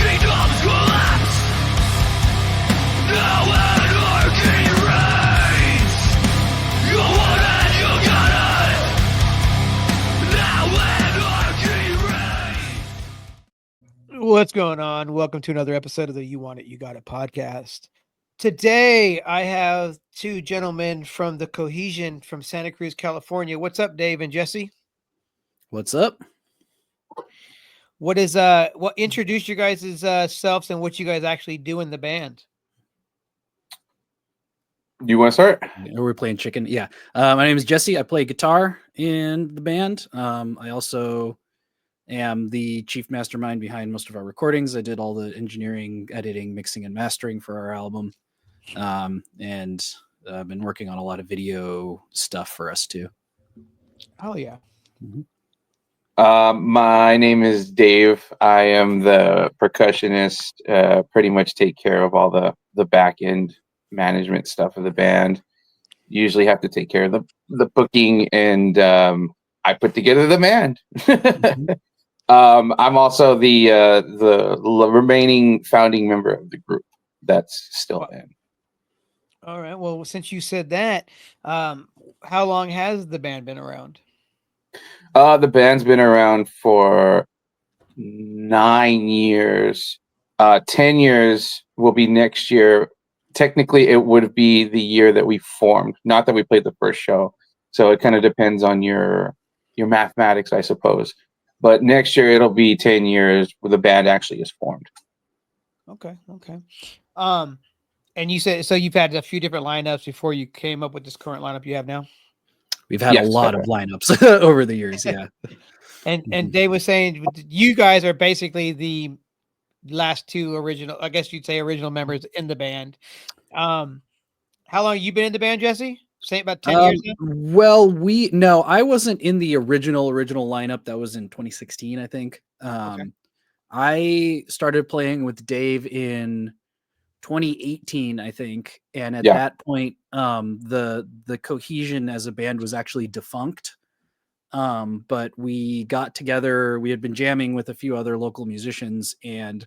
kingdoms collapse. Now anarchy reigns. You want it, you got it. Now anarchy reigns. What's going on? Welcome to another episode of the You Want It, You Got It podcast. Today, I have two gentlemen from the Cohesion from Santa Cruz, California. What's up, Dave and Jesse? What's up? What introduce you guys' selves and what you guys actually do in the band? Do you want to start? We're playing chicken. Yeah. My name is Jesse. I play guitar in the band. I also am the chief mastermind behind most of our recordings. I did all the engineering, editing, mixing, and mastering for our album. And I've been working on a lot of video stuff for us too. Oh, yeah. Mm-hmm. My name is Dave. I am the percussionist. Pretty much take care of all the back end management stuff of the band. Usually have to take care of the booking, and I put together the band. Mm-hmm. I'm also the remaining founding member of the group that's still in. All right. Well, since you said that, how long has the band been around? The band's been around for 9 years. 10 years will be next year. Technically, it would be the year that we formed, not that we played the first show. So it kind of depends on your mathematics, I suppose. But next year, it'll be 10 years where the band actually is formed. Okay. And you said, so you've had a few different lineups before you came up with this current lineup you have now? We've had a lot of lineups over the years, yeah. And Dave was saying you guys are basically the last two original, I guess you'd say original members in the band. How long have you been in the band, Jesse? Say about 10 years now? Well, no, I wasn't in the original lineup. That was in 2016, I think. Okay. I started playing with Dave in 2018, I think, and at that point, the Cohesion as a band was actually defunct. But we got together. We had been jamming with a few other local musicians, and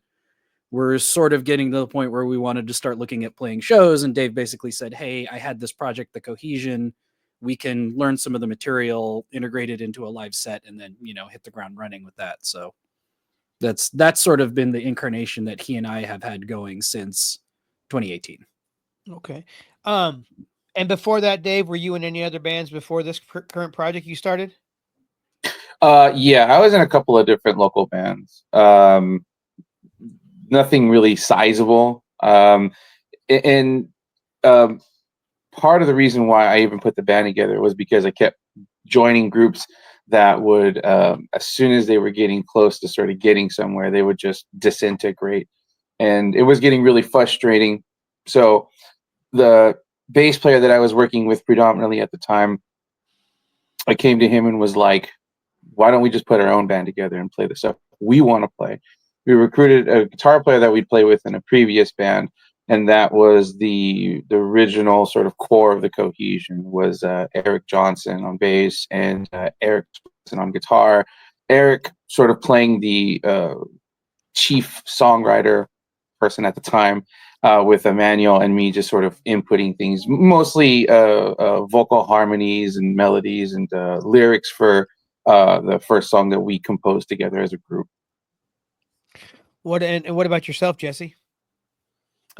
we're sort of getting to the point where we wanted to start looking at playing shows. And Dave basically said, "Hey, I had this project, the Cohesion. We can learn some of the material, integrate it into a live set, and then hit the ground running with that." So that's sort of been the incarnation that he and I have had going since 2018. Okay. And before that, Dave, were you in any other bands before this current project you started? Yeah, I was in a couple of different local bands. Nothing really sizable. And part of the reason why I even put the band together was because I kept joining groups that would, as soon as they were getting close to sort of getting somewhere, they would just disintegrate. And it was getting really frustrating. So the bass player that I was working with predominantly at the time, I came to him and was like, why don't we just put our own band together and play the stuff we want to play? We recruited a guitar player that we'd play with in a previous band, and that was the original sort of core of the Cohesion was Eric Johnson on bass and Eric Johnson on guitar. Eric sort of playing the chief songwriter person at the time, with Emmanuel and me just sort of inputting things, mostly vocal harmonies and melodies and lyrics for the first song that we composed together as a group. What about yourself, Jesse?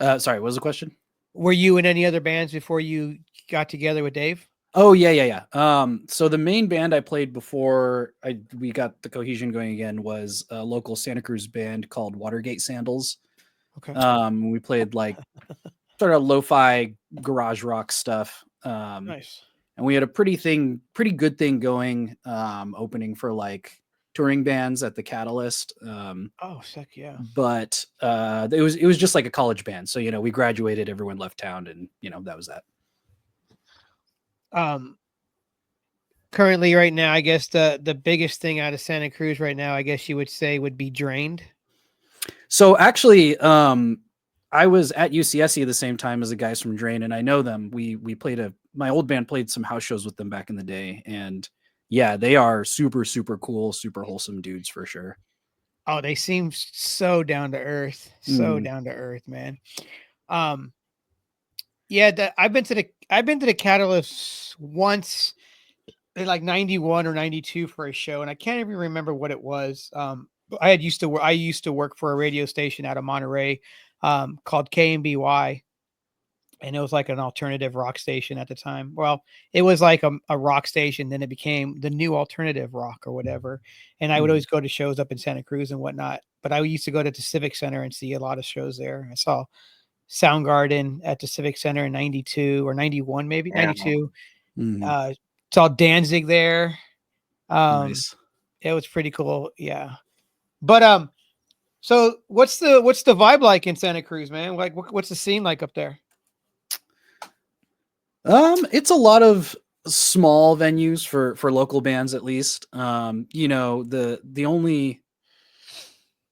Sorry, what was the question? Were you in any other bands before you got together with Dave? Oh, yeah. So the main band I played before we got the Cohesion going again was a local Santa Cruz band called Watergate Sandals. Okay. We played like sort of lo-fi garage rock stuff. Nice. And we had a pretty good thing going, opening for like touring bands at the Catalyst. Oh, sick, yeah. But it was just like a college band. So, we graduated, everyone left town, and that was that. Currently right now, I guess the biggest thing out of Santa Cruz right now, I guess you would say, would be Drained. So actually, I was at UCSC the same time as the guys from Drain, and I know them. We played my old band played some house shows with them back in the day, and yeah, they are super, super cool, super wholesome dudes for sure. Oh, they seem so down to earth, so down to earth, man. Yeah, I've been to the Catalyst once in like 91 or 92 for a show, and I can't even remember what it was. I used to work for a radio station out of Monterey, called KMBY, and it was like an alternative rock station at the time. Well, it was like a rock station, then it became the new alternative rock or whatever. And I would always go to shows up in Santa Cruz and whatnot. But I used to go to the Civic Center and see a lot of shows there. I saw Soundgarden at the Civic Center in 92 or 91, maybe Yeah. 92. Saw Danzig there. Nice. It was pretty cool. Yeah. But so what's the vibe like in Santa Cruz, man? Like what's the scene like up there? It's a lot of small venues for local bands, at least. You know, the only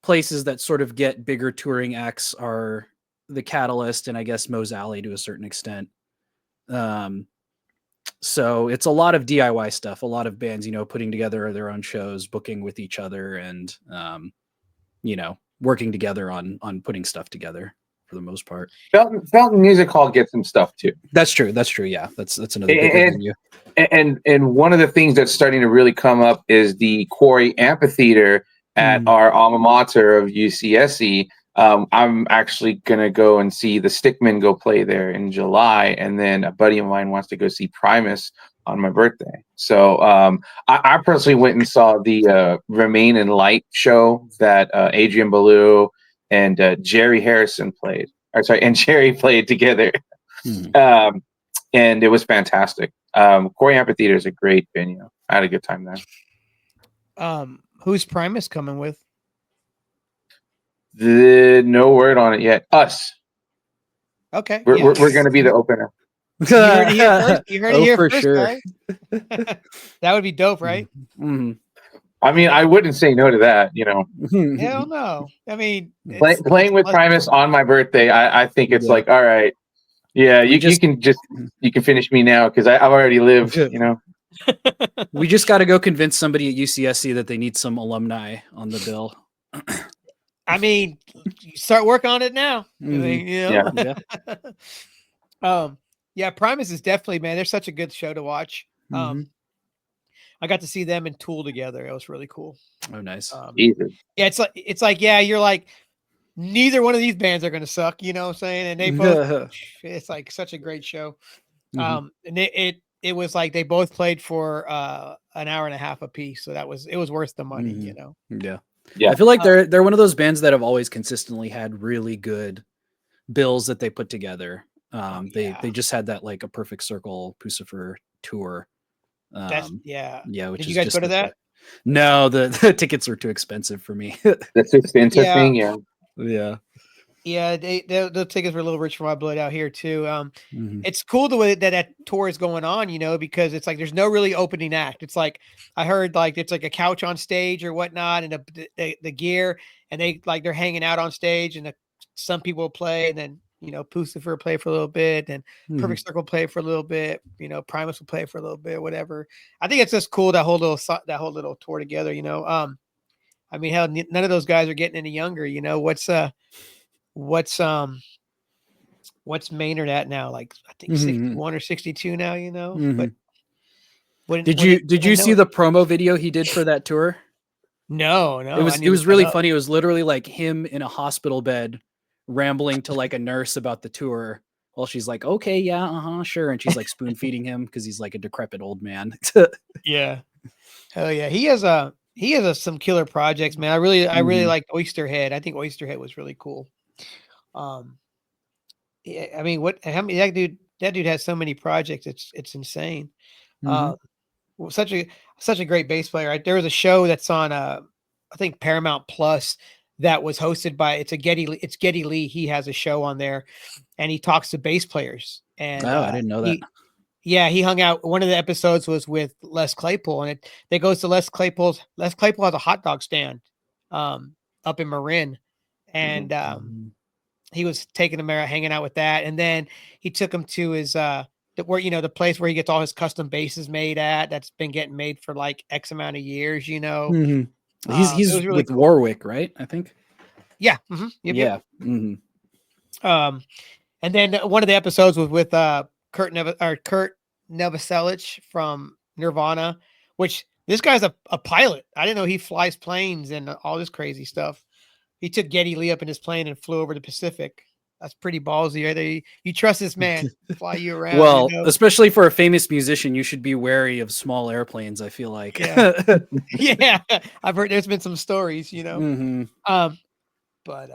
places that sort of get bigger touring acts are the Catalyst and I guess Moe's Alley to a certain extent. So it's a lot of DIY stuff, a lot of bands, you know, putting together their own shows, booking with each other, and you know, working together on putting stuff together for the most part. Felton Music Hall gets some stuff too. That's true. Yeah, that's another big venue. And one of the things that's starting to really come up is the Quarry Amphitheater at our alma mater of UCSC. I'm actually gonna go and see the Stickmen go play there in July, and then a buddy of mine wants to go see Primus on my birthday. So I personally went and saw the Remain in Light show that Adrian Ballou and Jerry Harrison played. And Jerry played together. And it was fantastic. Quarry Amphitheater is a great venue. I had a good time there. Who's Primus coming with? No word on it yet. Us. Okay. We're going to be the opener. You heard it here first. You heard it here for first, sure. That would be dope, right? I mean, I wouldn't say no to that, you know. Hell no. I mean, playing with Primus on my birthday, I think it's like, all right, yeah, you can finish me now because I've already lived, you know. We just got to go convince somebody at UCSC that they need some alumni on the bill. I mean, you start working on it now. I mean, you know? Yeah, Primus is definitely, man, they're such a good show to watch. I got to see them and Tool together. It was really cool. Oh, nice. Yeah, it's like, yeah, you're like, neither one of these bands are gonna suck, you know what I'm saying? And they both, it's like such a great show. And it was like they both played for an hour and a half a piece, so it was worth the money, you know. Yeah. I feel like they're one of those bands that have always consistently had really good bills that they put together. They just had that like a Perfect Circle Pucifer tour. Which Did you guys go to that? No, the tickets were too expensive for me. That's expensive thing, yeah. The tickets were a little rich for my blood out here too. It's cool the way that tour is going on, you know, because it's like there's no really opening act. It's like I heard like it's like a couch on stage or whatnot, and the gear, and they're hanging out on stage, and some people will play, and then you know Pucifer play for a little bit, and Perfect Circle play for a little bit, you know, Primus will play for a little bit, whatever. I think it's just cool that whole little tour together, you know. I mean, hell, none of those guys are getting any younger, you know. What's Maynard at now? Like I think 61 or 62 now, you know. But did you see the promo video he did for that tour? No. It was really funny. It was literally like him in a hospital bed rambling to like a nurse about the tour while she's like, okay, yeah, sure, and she's like spoon feeding him because he's like a decrepit old man. Yeah, hell yeah, he has some killer projects, man. I really like Oysterhead. I think Oysterhead was really cool. Yeah, I mean, that dude has so many projects. It's insane. Such a great bass player. Right? There was a show that's on I think Paramount Plus that was hosted by it's Geddy Lee. He has a show on there, and he talks to bass players. And I didn't know that. He hung out. One of the episodes was with Les Claypool, and it goes to Les Claypool. Les Claypool has a hot dog stand up in Marin, and he was taking him out, hanging out with that, and then he took him to his the place where he gets all his custom basses made at. That's been getting made for like X amount of years, you know. He's It was really with cool. Warwick, right? I think. Yeah. Yep. Yeah. Mm-hmm. And then one of the episodes was with Kurt Novoselic from Nirvana, which this guy's a pilot. I didn't know he flies planes and all this crazy stuff. He took Geddy Lee up in his plane and flew over the Pacific. That's pretty ballsy, right? You trust this man to fly you around. Well, you know? especially for a famous musician, you should be wary of small airplanes, I feel like. Yeah. Yeah. I've heard there's been some stories, you know. Mm-hmm. But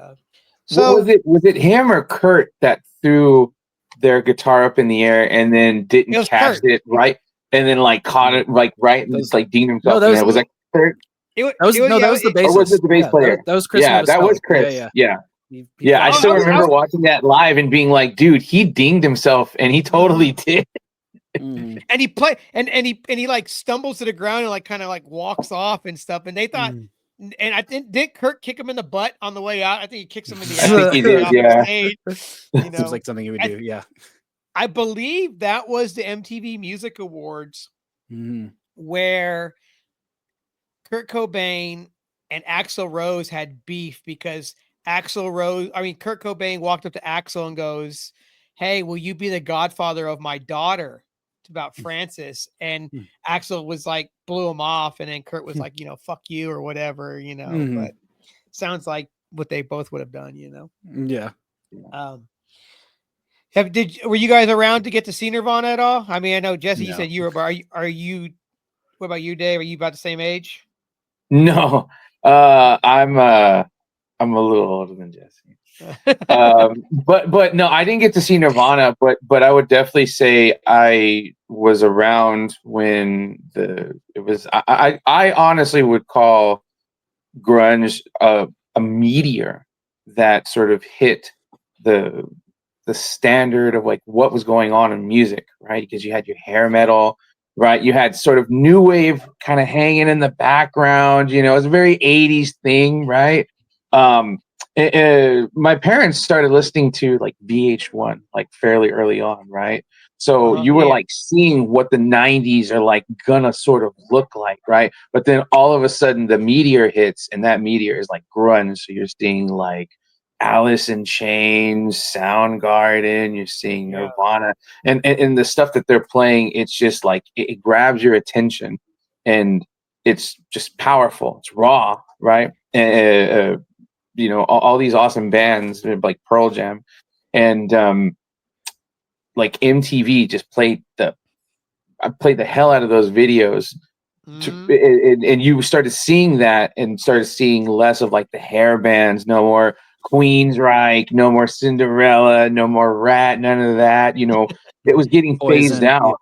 So was it him or Kurt that threw their guitar up in the air and then didn't was catch Kurt. it right, and then like caught it like right and just like dinged himself? that was- was that Kurt? That that was the bassist. Or was it the bass player? That was Chris. Yeah, that was Novoselic. Chris. Yeah. He Yeah, I flies still around. remember watching that live and being like, dude, he dinged himself, and he totally did. Mm. And he play and he like stumbles to the ground and like kind of like walks off and stuff. And they thought, and I think did Kurt kick him in the butt on the way out? I think he kicks him in the ass. I think he did, off the yeah. stage, you know? Seems like something he would do. Yeah. I believe that was the MTV Music Awards where Kurt Cobain and Axl Rose had beef because Kurt Cobain walked up to Axl and goes, "Hey, will you be the godfather of my daughter?" It's about Frances. And Axl was like, blew him off. And then Kurt was like, you know, fuck you or whatever, you know, but sounds like what they both would have done, you know? Yeah. Were you guys around to get to see Nirvana at all? I mean, I know Jesse, you No. said you were, but are you, what about you, Dave? Are you about the same age? No, I'm a little older than Jesse. But no, I didn't get to see Nirvana, but I would definitely say I was around when I honestly would call grunge a meteor that sort of hit the standard of like what was going on in music, right? Because you had your hair metal, right? You had sort of new wave kind of hanging in the background, you know, it was a very 80s thing, right? My parents started listening to like VH1 like fairly early on, right? So you were like seeing what the 90s are like gonna sort of look like, right? But then all of a sudden the meteor hits, and that meteor is like grunge. So you're seeing like Alice in Chains, Soundgarden, you're seeing Nirvana, and the stuff that they're playing, it's just like it grabs your attention, and it's just powerful. It's raw, right? You know, all these awesome bands like Pearl Jam, and like MTV just played the hell out of those videos. And you started seeing that, and started seeing less of like the hair bands, no more Queensryche, no more Cinderella, no more Rat, none of that. You know, it was getting phased out.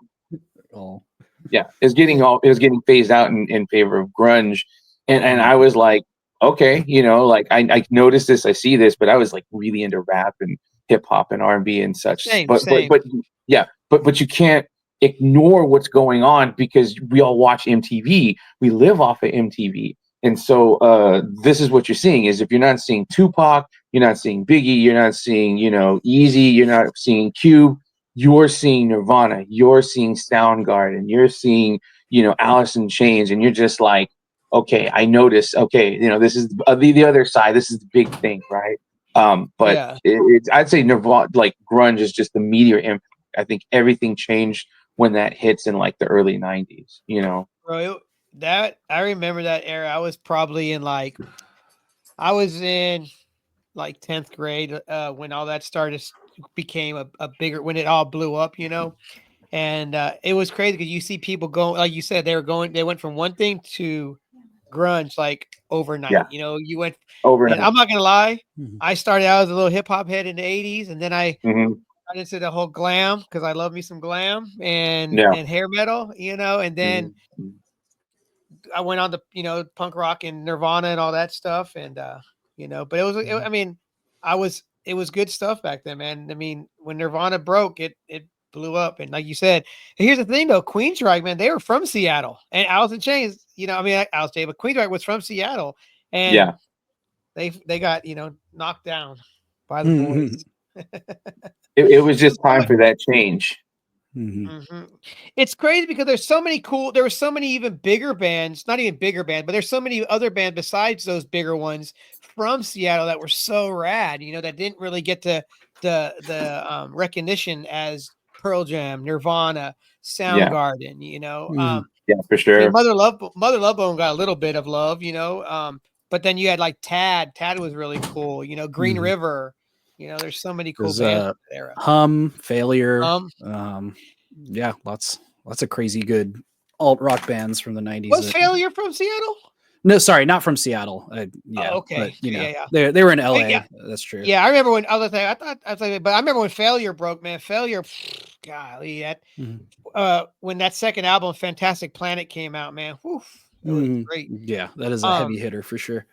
Yeah, it was getting phased out in favor of grunge, and I was like, okay, you know, like I noticed this, I see this, but I was like really into rap and hip hop and R&B and such. Same. But you can't ignore what's going on because we all watch MTV. We live off of MTV. And so this is what you're seeing is if you're not seeing Tupac, you're not seeing Biggie, you're not seeing, you know, Easy, you're not seeing Cube, you're seeing Nirvana, you're seeing Soundgarden, you're seeing, you know, Alice in Chains, and you're just like, okay, I notice, okay, you know, this is the other side, this is the big thing, right? But I'd say Nirvana, like grunge is just the meteor impact. I think everything changed when that hits in like the early 90s, you know. Bro, I remember that era. I was probably in like 10th grade when all that became a bigger, when it all blew up, you know. And it was crazy because you see people going, like you said, they went from one thing to grunge like overnight. Yeah. You know, you went overnight. And I'm not gonna lie, I started out as a little hip hop head in the 80s, and then I Mhm. got into the whole glam because I love me some glam and Yeah. hair metal, you know, and then Mhm. I went on to, you know, punk rock and Nirvana and all that stuff. And, you know, but I mean, it was good stuff back then, man. I mean, when Nirvana broke, it blew up. And like you said, and here's the thing though, Queensryche, man, they were from Seattle, and Alice in Chains, you know, I mean, Alice J, but Queensryche was from Seattle, and they got, you know, knocked down by the boys. It was just time for that change. It's crazy because there's so many there were so many even bigger bands, not even bigger band, but there's so many other bands besides those bigger ones from Seattle that were so rad, that didn't really get the recognition as Pearl Jam, Nirvana, Yeah. Soundgarden, Yeah, for I sure. mean, Mother Love Bone got a little bit of love, but then you had like Tad. Tad was really cool, Green River. There's so many cool bands from that era. Hum, Failure. Yeah, lots of crazy good alt rock bands from the 90s. Was Failure from Seattle? No, sorry, not from Seattle. Yeah, okay. But, Yeah. they were in LA. Yeah. That's true. Yeah, I remember when other thing. I thought, but I remember when Failure broke, man. Failure, golly, when that second album, Fantastic Planet, came out, man. Whew, it was great. Yeah, that is a heavy hitter for sure.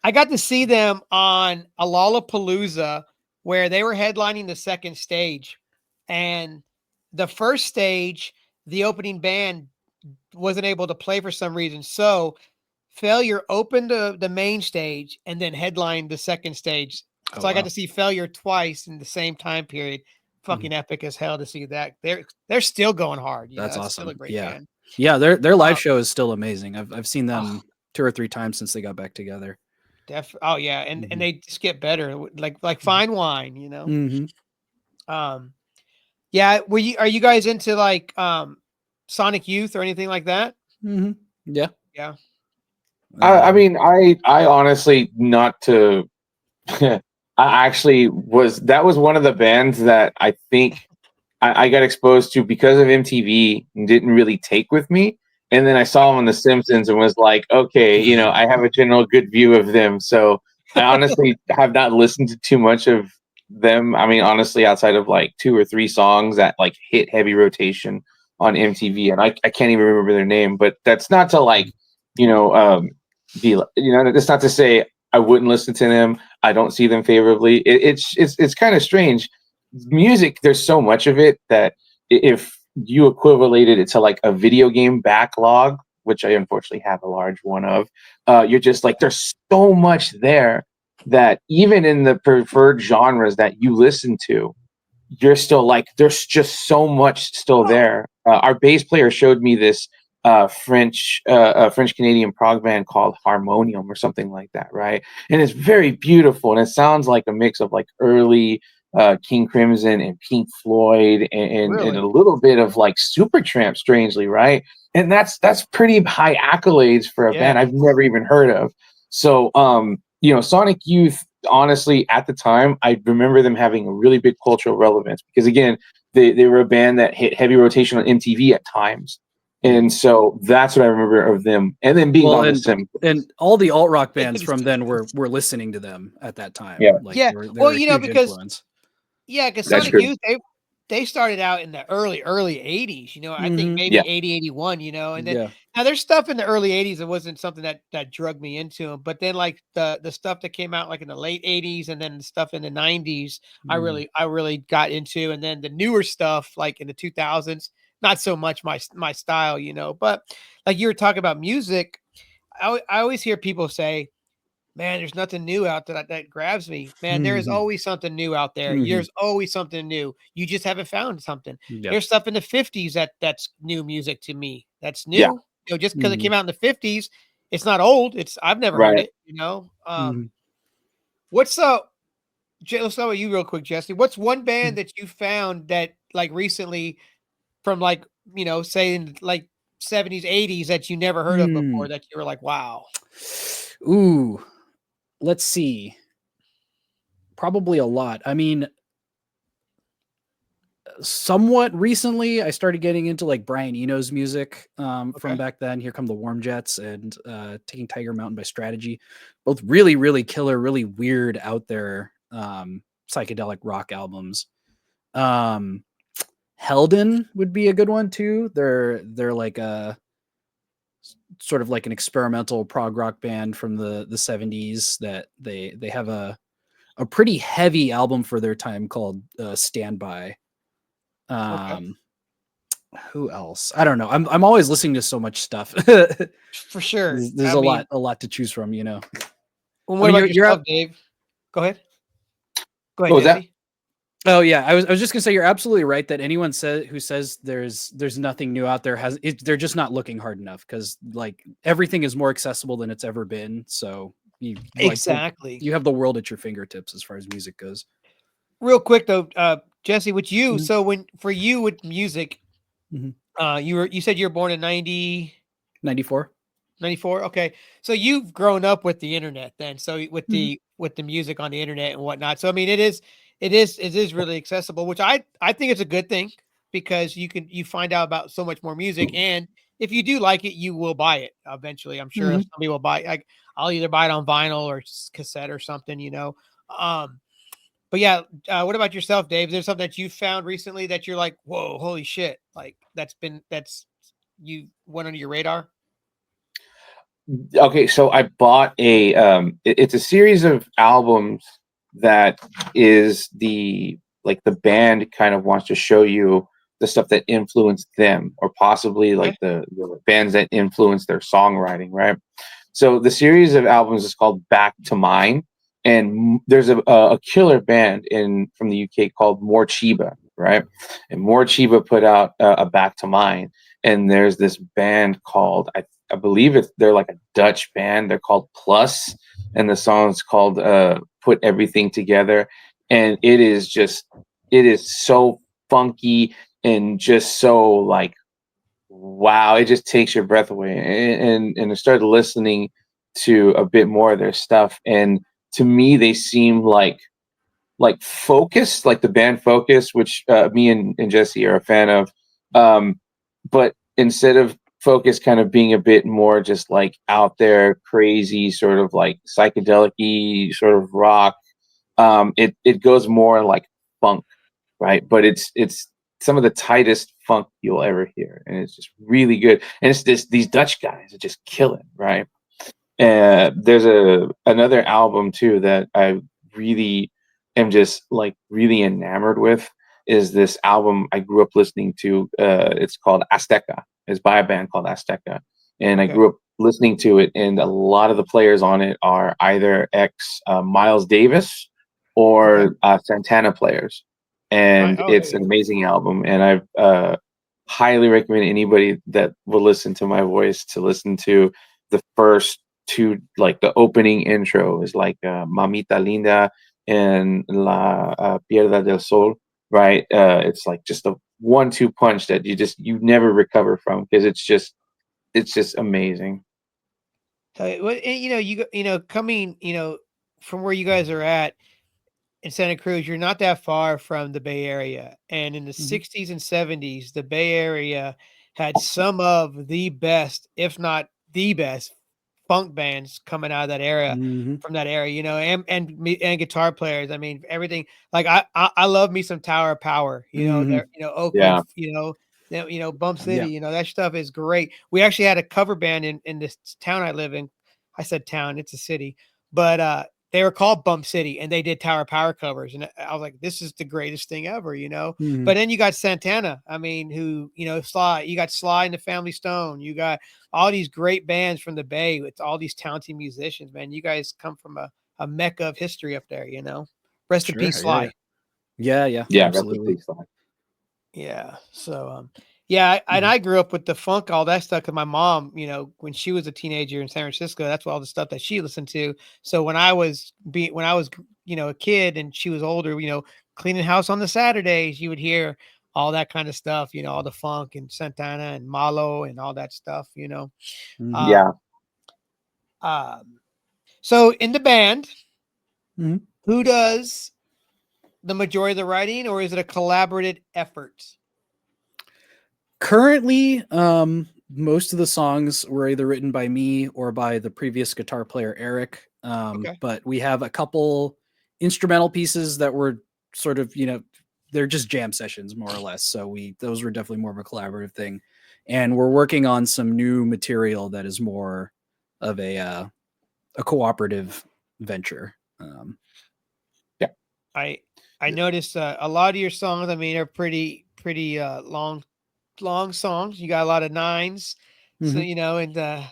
I got to see them on a Lollapalooza where they were headlining the second stage, and the first stage, the opening band wasn't able to play for some reason, so Failure opened the main stage and then headlined the second stage. So I got to see Failure twice in the same time period. Fucking epic as hell to see that. They're still going hard. That's awesome. Still a great band. Yeah, their live show is still amazing. I've seen them 2 or 3 times since they got back together. Oh yeah, and they just get better, like fine wine, Yeah, are you guys into like Sonic Youth or anything like that? Yeah. I mean, I honestly, not to I actually that was one of the bands that I think I got exposed to because of MTV and didn't really take with me. And then I saw them on The Simpsons and was like, okay, I have a general good view of them. So I honestly have not listened to too much of them. I mean, honestly, outside of like 2 or 3 songs that like hit heavy rotation on MTV, and I can't even remember their name. But that's not to like, that's not to say I wouldn't listen to them. I don't see them favorably. It's kind of strange. Music, there's so much of it that if you equivalated it to like a video game backlog, which I unfortunately have a large one of, you're just like, there's so much there that even in the preferred genres that you listen to, you're still like, there's just so much still there. Our bass player showed me this French Canadian prog band called Harmonium or something like that, right? And it's very beautiful, and it sounds like a mix of like early King Crimson and Pink Floyd and a little bit of like Supertramp, strangely, right? And that's pretty high accolades for a band I've never even heard of. So Sonic Youth, honestly, at the time, I remember them having a really big cultural relevance because, again, they were a band that hit heavy rotation on MTV at times. And so that's what I remember of them. And then being on The Simpsons. And all the alt rock bands from then were listening to them at that time. Yeah. Like, yeah. They were Well, a huge because influence. because Sonic Youth, they started out in the early 80s, I think maybe 80, 81, and then now there's stuff in the early 80s that wasn't something that drug me into them. But then like the stuff that came out like in the late 80s and then the stuff in the 90s, I really got into. And then the newer stuff like in the 2000s, not so much my style, but like you were talking about music, I always hear people say, man, there's nothing new out there that grabs me. Man, there is always something new out there. There's always something new. You just haven't found something. There's stuff in the 50s that's new music to me. That's new. Just because it came out in the 50s, it's not old. I've never heard it, What's let's start with you real quick, Jesse. What's one band that you found that like recently from like, say in like 70s, 80s that you never heard of before that you were like, wow. Ooh. Let's see. Probably a lot. I mean, somewhat recently, I started getting into like Brian Eno's music from back then. Here Come the Warm Jets and Taking Tiger Mountain by Strategy. Both really, really killer, really weird out there psychedelic rock albums. Helden would be a good one too. They're like a sort of like an experimental prog rock band from the 70s that they have a pretty heavy album for their time called Standby. Who else? I don't know. I'm always listening to so much stuff. For sure. There's a lot to choose from, Well, what about yourself, Dave? Go ahead. What was that? Oh yeah, I was just gonna say you're absolutely right that anyone who says there's nothing new out there they're just not looking hard enough, because like everything is more accessible than it's ever been. So Exactly. you have the world at your fingertips as far as music goes. Real quick though, Jesse, with you, Mhm. so for you with music, Mhm. you said you were born in 94. 94. Okay, so you've grown up with the internet then. So Mhm. with the music on the internet and whatnot. So I mean, it is really accessible, which I think it's a good thing because you find out about so much more music, and if you do like it, you will buy it eventually. I'm sure if Mhm. somebody will buy, like I'll either buy it on vinyl or cassette or something, you know. Um, but yeah, what about yourself, Dave? Is there something that you found recently that you're like, whoa, holy shit, like that's you went under your radar? Okay, so I bought it's a series of albums that is the like the band kind of wants to show you the stuff that influenced them, or possibly Okay. like the bands that influenced their songwriting, right? So the series of albums is called Back to Mine, and there's a killer band in from the UK called More Chiba, right? And More Chiba put out a Back to Mine, and there's this band called I believe they're like a Dutch band. They're called Plus, and the song's called "Put Everything Together," and it is so funky and just so like wow, it just takes your breath away. And I started listening to a bit more of their stuff, and to me, they seem like Focus, like the band Focus, which me and Jesse are a fan of. But instead of Focus kind of being a bit more just like out there, crazy, sort of like psychedelic sort of rock, it goes more like funk, right? But it's some of the tightest funk you'll ever hear, and it's just really good. And it's these Dutch guys are just killing, right? There's another album too that I really am just like really enamored with, is this album I grew up listening to. It's called Azteca. It's by a band called Azteca, and I Okay. grew up listening to it. And a lot of the players on it are either ex Miles Davis Okay. or Santana players, My and oh it's yeah. an amazing album. And I've highly recommend anybody that will listen to my voice to listen to the first two, like the opening intro is like Mamita Linda and La Pierda del Sol, right? It's like just a 1-2 punch that you never recover from, because it's just amazing. Well, and, coming, from where you guys are at in Santa Cruz, you're not that far from the Bay Area. And in the Mhm. 60s and 70s, the Bay Area had some of the best, if not the best, funk bands coming out of that area, Mhm. from that area, and guitar players. I mean, everything. Like I love me some Tower of Power. Mhm. There, Oakland, Yeah. Bump City. Yeah. That stuff is great. We actually had a cover band in this town I live in. I said town, it's a city, but they were called Bump City, and they did Tower Power covers, and I was like, "This is the greatest thing ever." Mhm. But then you got Santana. I mean, who Sly? You got Sly and the Family Stone. You got all these great bands from the Bay with all these talented musicians. Man, you guys come from a mecca of history up there. Rest in Sure. peace, Yeah. Yeah. Sly. Yeah. Yeah. Yeah, rest in Absolutely. peace, Sly. Yeah. So, yeah, and Mhm. I grew up with the funk, all that stuff. Cause my mom, when she was a teenager in San Francisco, that's all the stuff that she listened to. So when I was, a kid and she was older, cleaning house on the Saturdays, you would hear all that kind of stuff, all the funk and Santana and Malo and all that stuff. Mhm. Um, Yeah. um, so in the band, Mhm. who does the majority of the writing, or is it a collaborative effort? Currently, most of the songs were either written by me or by the previous guitar player Eric. Okay. But we have a couple instrumental pieces that were sort of, they're just jam sessions more or less. So those were definitely more of a collaborative thing, and we're working on some new material that is more of a cooperative venture. Yeah. I I noticed a lot of your songs. I mean, are pretty long songs. You got a lot of nines. So Mhm. and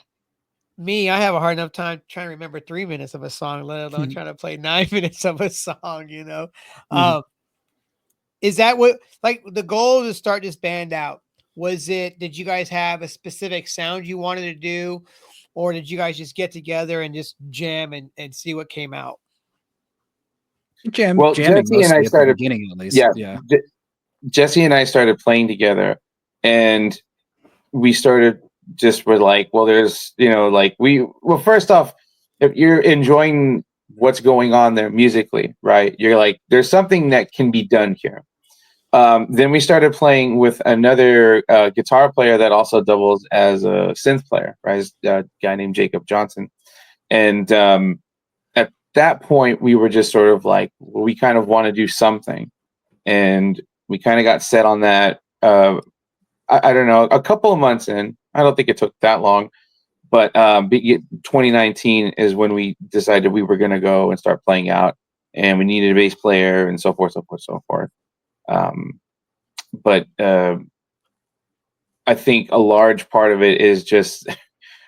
me, I have a hard enough time trying to remember 3 minutes of a song, let alone trying to play 9 minutes of a song. Mhm. Um, Is that what, like, the goal to start this band out? Did you guys have a specific sound you wanted to do, or did you guys just get together and just jam and see what came out? Well, Jamming Jesse and I mostly at the started, beginning, at least. yeah, Yeah. Jesse and I started playing together, and we started just were like, well, there's, like well, first off, if you're enjoying what's going on there musically, right? You're like, there's something that can be done here. Then we started playing with another guitar player that also doubles as a synth player, right? A guy named Jacob Johnson. And at that point, we were just sort of like, well, we kind of want to do something. And we kind of got set on that. I don't know, a couple of months in. I don't think it took that long. But 2019 is when we decided we were going to go and start playing out. And we needed a bass player and so forth, so forth, so forth. But I think a large part of it is just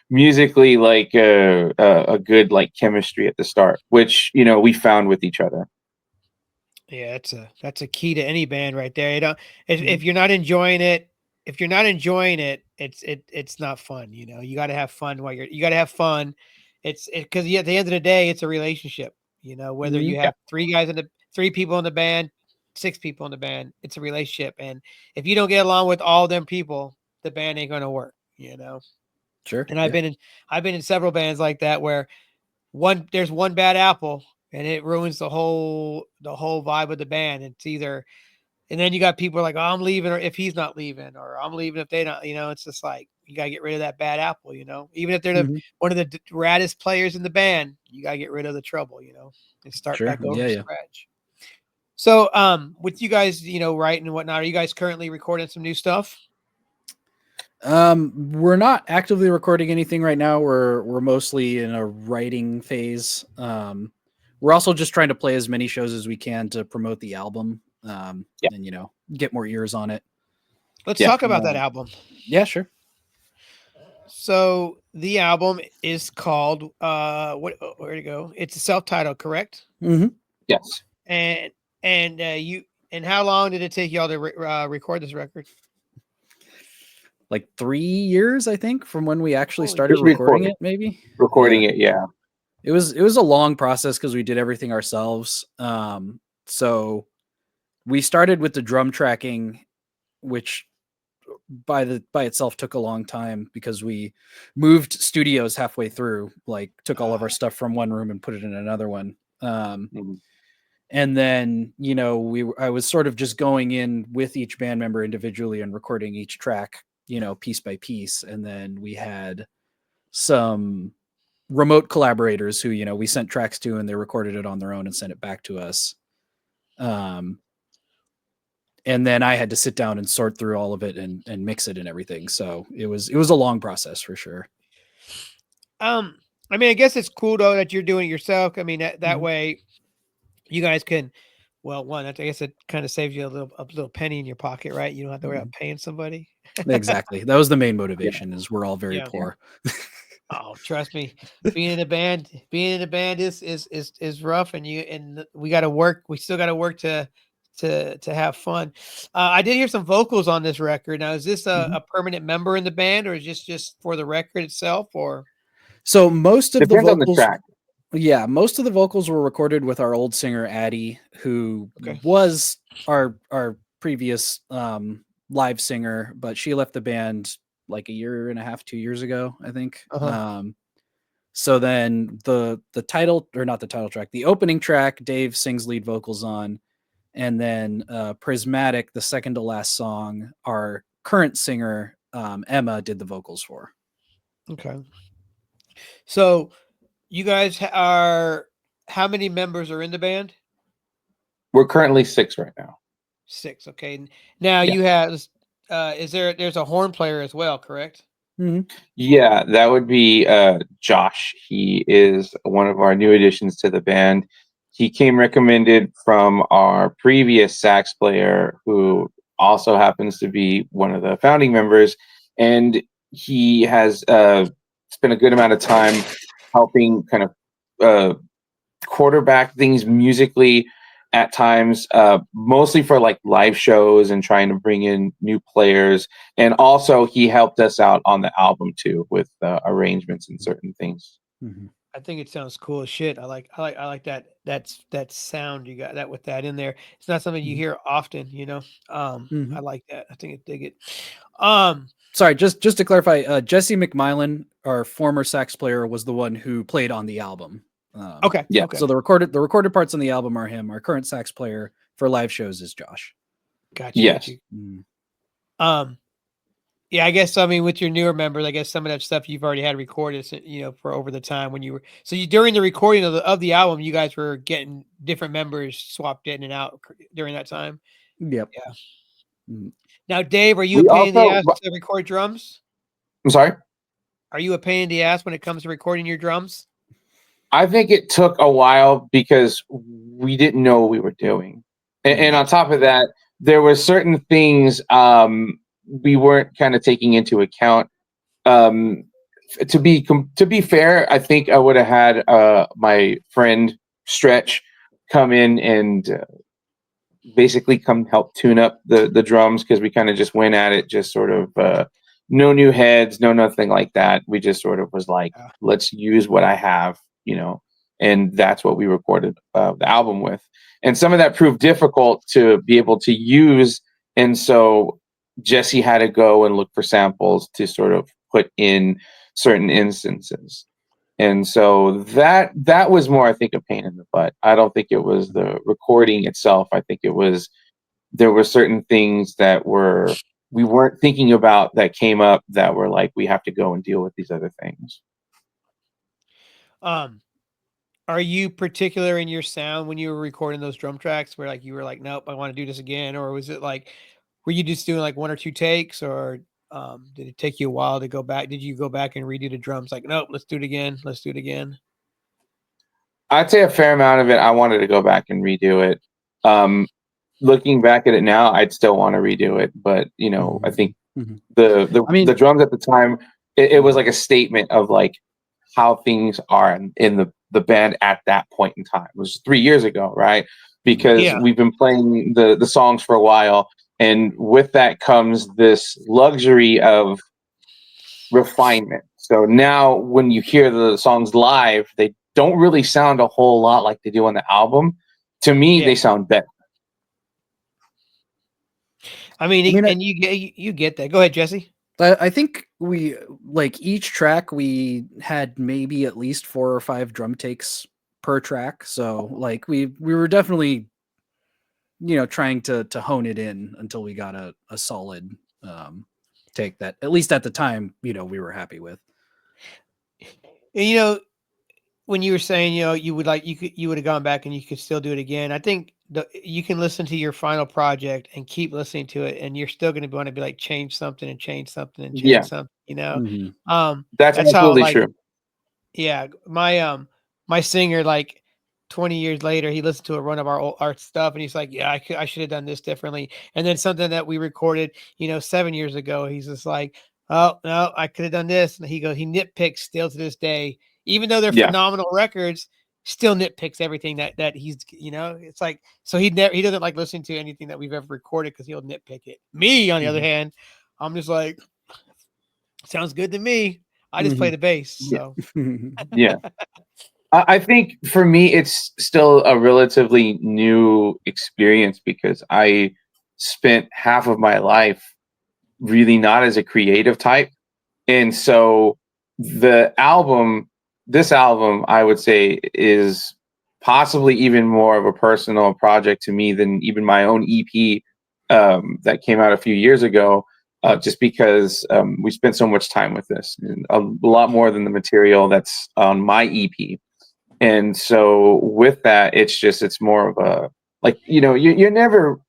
musically, like a good like chemistry at the start, which we found with each other. Yeah, that's a key to any band right there. If you're not enjoying it, it's not fun. You got to have fun you got to have fun. It's because at the end of the day, it's a relationship. Whether you have three people in the band, 6 people in the band, it's a relationship. And if you don't get along with all them people, the band ain't going to work. Sure. And I've been in several bands like that where there's one bad apple and it ruins the whole vibe of the band. It's either, and then you got people like, oh, I'm leaving, or if he's not leaving, or I'm leaving if they don't, it's just like, you got to get rid of that bad apple, even if they're one of the raddest players in the band, you got to get rid of the trouble, and start back over from scratch. So, with you guys, writing and whatnot, are you guys currently recording some new stuff? We're not actively recording anything right now. We're mostly in a writing phase. We're also just trying to play as many shows as we can to promote the album. And get more ears on it. Let's talk about that album. Yeah, sure. So the album is called where to go? It's a self-titled, correct? Mm-hmm. Yes. And how long did it take y'all to record this record? Like 3 years, I think, from when we actually started recording it. Maybe recording it. Yeah. It was a long process because we did everything ourselves. So we started with the drum tracking, which by itself took a long time because we moved studios halfway through, like took all of our stuff from one room and put it in another one. And then, I was sort of just going in with each band member individually and recording each track, piece by piece. And then we had some remote collaborators who, we sent tracks to, and they recorded it on their own and sent it back to us. And then I had to sit down and sort through all of it and mix it and everything. So it was a long process for sure. I mean, I guess it's cool though that you're doing it yourself. I mean, that way you guys can, well, one, I guess it kind of saves you a little penny in your pocket, right? You don't have to worry about paying somebody. Exactly. That was the main motivation is we're all very poor. Oh, trust me, being in a band is rough, and we got to work. We still got to work to have fun. I did hear some vocals on this record. Now, is this a permanent member in the band, or is this just for the record itself? Or so most of depends the vocals, on the track. Yeah, most of the vocals were recorded with our old singer Addie, who was our previous live singer, but she left the band like 1.5 2 years ago, I think. So then the title, or not the title track, the opening track, Dave sings lead vocals on. And then Prismatic, the second to last song, our current singer, Emma, did the vocals for. Okay. So you guys how many members are in the band? We're currently 6 right now. 6. Okay. Now you have, there's a horn player as well, correct? Mm-hmm. Yeah, that would be Josh. He is one of our new additions to the band. He came recommended from our previous sax player, who also happens to be one of the founding members. And he has spent a good amount of time helping kind of quarterback things musically at times, mostly for like live shows and trying to bring in new players. And also he helped us out on the album too with arrangements and certain things. Mhm. I think it sounds cool as shit. I like that sound you got that with that in there. It's not something you Mhm. hear often, you know. Mhm. I like that. I think I dig it. Sorry, just to clarify, Jesse McMillan, our former sax player, was the one who played on the album. Okay. Yeah. Okay. So the recorded parts on the album are him. Our current sax player for live shows is Josh. Got you. Got Yes. you. Yeah, I guess, I mean, with your newer members, I guess some of that stuff you've already had recorded, you know, for over the time when you were, so you, during the recording of the album, you guys were getting different members swapped in and out during that time. Yep. Yeah. Mm. Now, Dave, are you a We pain in the also, ass to record drums? I'm sorry. Are you a pain in the ass when it comes to recording your drums? I think it took a while because we didn't know what we were doing. And on top of that, there were certain things we weren't kind of taking into account. Um, to be fair, I think I would have had my friend Stretch come in and basically come help tune up the drums, because we kind of just went at it just sort of no new heads, no nothing like that. We just sort of was like, Yeah. let's use what I have, you know, and that's what we recorded the album with. And some of that proved difficult to be able to use, and so Jesse had to go and look for samples to sort of put in certain instances. And so that was more, I think, a pain in the butt. I don't think it was the recording itself. I think it was, there were certain things that we weren't thinking about that came up that were like, we have to go and deal with these other things. Um, are you particular in your sound when you were recording those drum tracks where like you were like, nope, I want to do this again? Or was it like, were you just doing like one or two takes, or did it take you a while to go back? Did you go back and redo the drums? Like, nope, let's do it again. Let's do it again. I'd say a fair amount of it, I wanted to go back and redo it. Looking back at it now, I'd still want to redo it, but you know, I think Mhm. I mean, the drums at the time, it was like a statement of like how things are in the band at that point in time. It was 3 years ago, right? Because Yeah. we've been playing the songs for a while, and with that comes this luxury of refinement. So now when you hear the songs live, they don't really sound a whole lot like they do on the album. To me, Yeah. they sound better. I mean, I mean, and you get that. Go ahead, Jesse. I think we, like, each track we had maybe at least 4 or 5 drum takes per track. So like we were definitely, you know, trying to hone it in until we got a solid take that, at least at the time, you know, we were happy with. And, you know, when you were saying, you know, you would like, you would have gone back and you could still do it again. I think you can listen to your final project and keep listening to it, and you're still going to want to be like, change something and change something and Yeah, change something, you know? Mhm. that's That's how, absolutely like, true. yeah, my singer, like 20 years later, he listened to one of our stuff and he's like, yeah, I should have done this differently. And then something that we recorded, you know, 7 years ago, he's just like, oh no, I could have done this. And he nitpicks still to this day, even though they're Yeah. phenomenal records, still nitpicks everything that he's, you know, it's like, so he doesn't like listening to anything that we've ever recorded because he'll nitpick it. Me, on the other Mhm. hand, I'm just like, sounds good to me. I just play Mhm. the bass. Yeah. So Yeah. I think for me, it's still a relatively new experience because I spent half of my life really not as a creative type. And so this album, I would say, is possibly even more of a personal project to me than even my own EP that came out a few years ago, just because we spent so much time with this, and a lot more than the material that's on my EP. And so with that, it's more of a, like, you know, you're never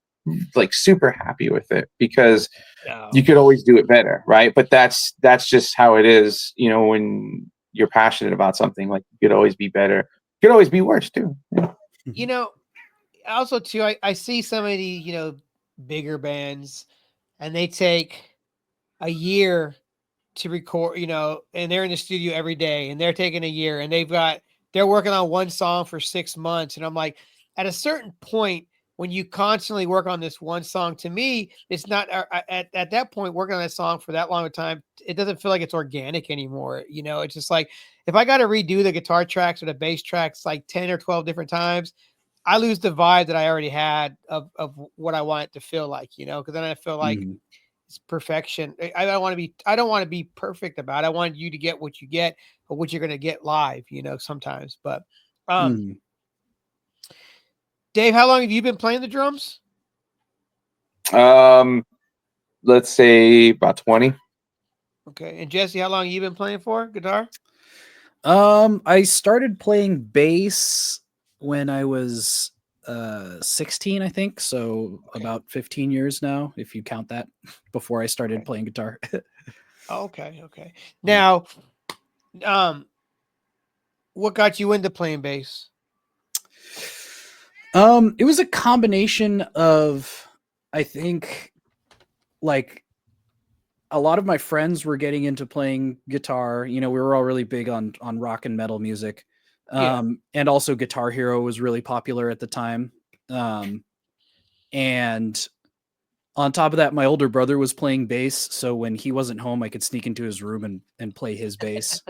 like super happy with it because no. you could always do it better, right? But that's just how it is, you know, when you're passionate about something, like, you could always be better, you could always be worse too. Yeah. You know, also too, I see some of the, you know, bigger bands, and they take a year to record, you know, and they're in the studio every day, and they're taking a year, and they're working on one song for 6 months. And I'm like, at a certain point, when you constantly work on this one song, to me, it's not at that point working on that song for that long of time. It doesn't feel like it's organic anymore. You know, it's just like if I got to redo the guitar tracks or the bass tracks like 10 or 12 different times, I lose the vibe that I already had of what I want it to feel like, you know, because then I feel like it's perfection. I don't want to be perfect about it. I want you to get what you get or what you're going to get live, you know, sometimes. But Dave, how long have you been playing the drums? Let's say about 20. Okay. And Jesse, how long have you been playing for guitar? I started playing bass when I was 16, I think. So about 15 years now, if you count that, before I started playing guitar. Okay. Now, what got you into playing bass? It was a combination of, I think, like a lot of my friends were getting into playing guitar. You know, we were all really big on rock and metal music. And also Guitar Hero was really popular at the time. And on top of that, my older brother was playing bass. So when he wasn't home, I could sneak into his room and play his bass.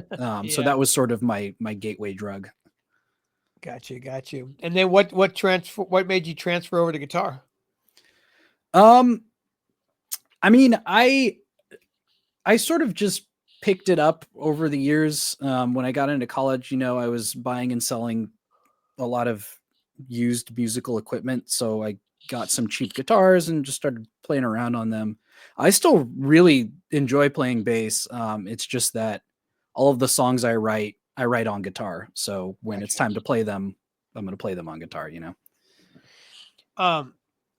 So that was sort of my gateway drug. Got you. And then what made you transfer over to guitar? I mean, I sort of just picked it up over the years. When I got into college, you know, I was buying and selling a lot of used musical equipment. So I got some cheap guitars and just started playing around on them. I still really enjoy playing bass. It's just that all of the songs I write on guitar. So when it's time to play them, I'm going to play them on guitar, you know?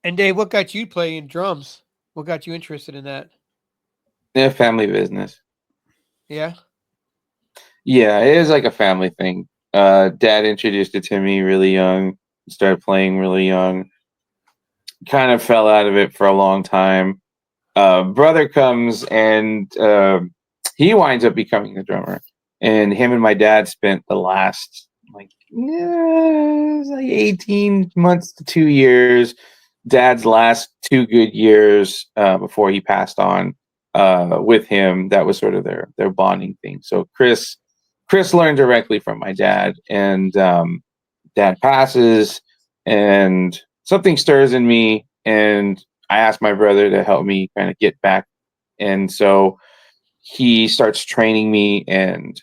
And Dave, what got you playing drums? What got you interested in that? Yeah, family business. Yeah. Yeah, it is like a family thing. Dad introduced it to me really young. Started playing really young. Kind of fell out of it for a long time. Brother comes and he winds up becoming the drummer. And him and my dad spent the last like 18 months to 2 years. Dad's last 2 good years before he passed on with him. That was sort of their bonding thing. So Chris learned directly from my dad, and dad passes, and something stirs in me, and I asked my brother to help me kind of get back. And so he starts training me, and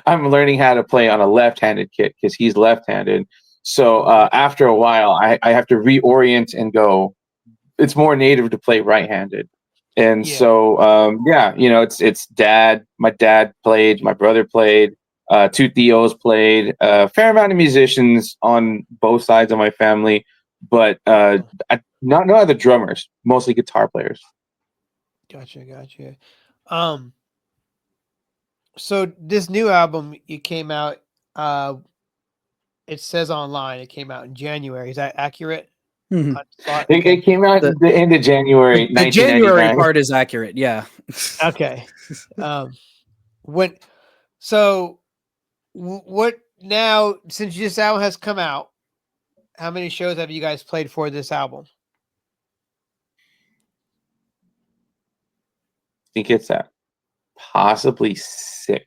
I'm learning how to play on a left-handed kit because he's left-handed. So after a while, I have to reorient and go, it's more native to play right-handed. And so, you know, it's dad. My dad played, my brother played, 2 Theos played, a fair amount of musicians on both sides of my family, but not no other drummers, mostly guitar players. Gotcha. So this new album it came out, it says online it came out in January. Is that accurate? Mm-hmm. It came out at the end of January. The January part is accurate. Yeah. Okay. What now, since this album has come out, how many shows have you guys played for this album? I think it's at possibly 6. I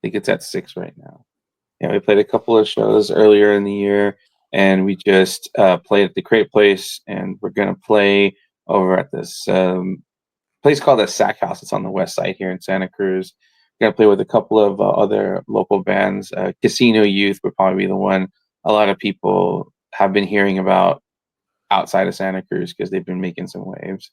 think it's at 6 right now. Yeah, we played a couple of shows earlier in the year, and we just played at the Crate Place, and we're gonna play over at this place called the Sack House. It's on the west side here in Santa Cruz. We're gonna play with a couple of other local bands. Casino Youth would probably be the one a lot of people have been hearing about outside of Santa Cruz because they've been making some waves.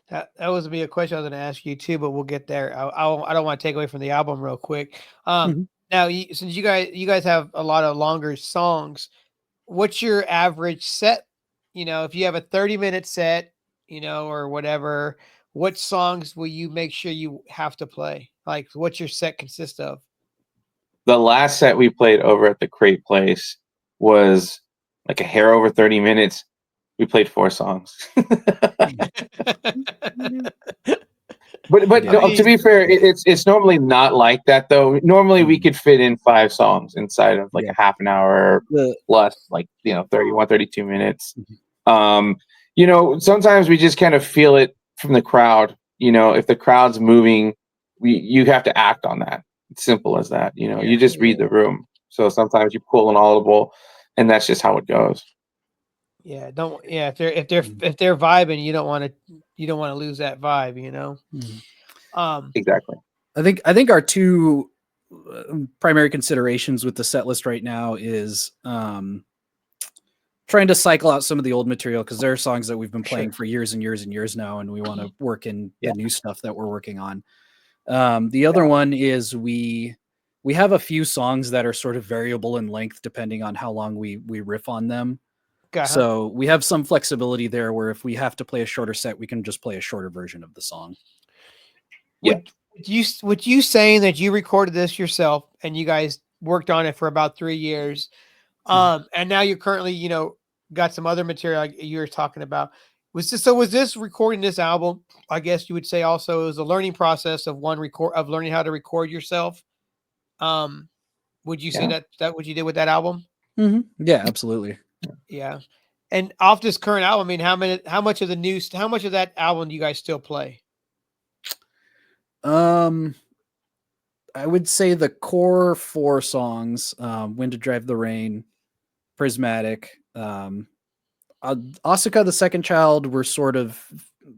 That was gonna be a question I was going to ask you too, but we'll get there. I don't want to take away from the album real quick. Now, since you guys have a lot of longer songs, what's your average set? You know, if you have a 30-minute set, you know, or whatever, what songs will you make sure you have to play? Like, what's your set consist of? The last set we played over at the Crate Place was like a hair over 30 minutes. We played 4 songs. But Yeah. no, to be fair, it's normally not like that though. Normally we could fit in 5 songs inside of like Yeah. a half an hour plus, like 31, 32 minutes. Sometimes we just kind of feel it from the crowd. If the crowd's moving, you have to act on that. It's simple as that. You just read the room. So sometimes you pull an audible, and that's just how it goes. Yeah, if they're vibing, you don't want to lose that vibe, Exactly. I think our two primary considerations with the set list right now is trying to cycle out some of the old material, because there are songs that we've been playing for years and years and years now, and we want to work in the new stuff that we're working on. The other one is we have a few songs that are sort of variable in length depending on how long we riff on them. So we have some flexibility there, where if we have to play a shorter set, we can just play a shorter version of the song. With you saying that you recorded this yourself and you guys worked on it for about 3 years, and now you're currently, got some other material like you were talking about. Was this recording this album? I guess you would say also it was a learning process of learning how to record yourself. Would you say that what you did with that album? Mm-hmm. Yeah, absolutely. Yeah. And off this current album, I mean, how much of that album do you guys still play? I would say the core 4 songs, When to Drive the Rain, Prismatic, Asuka, the Second Child, we're sort of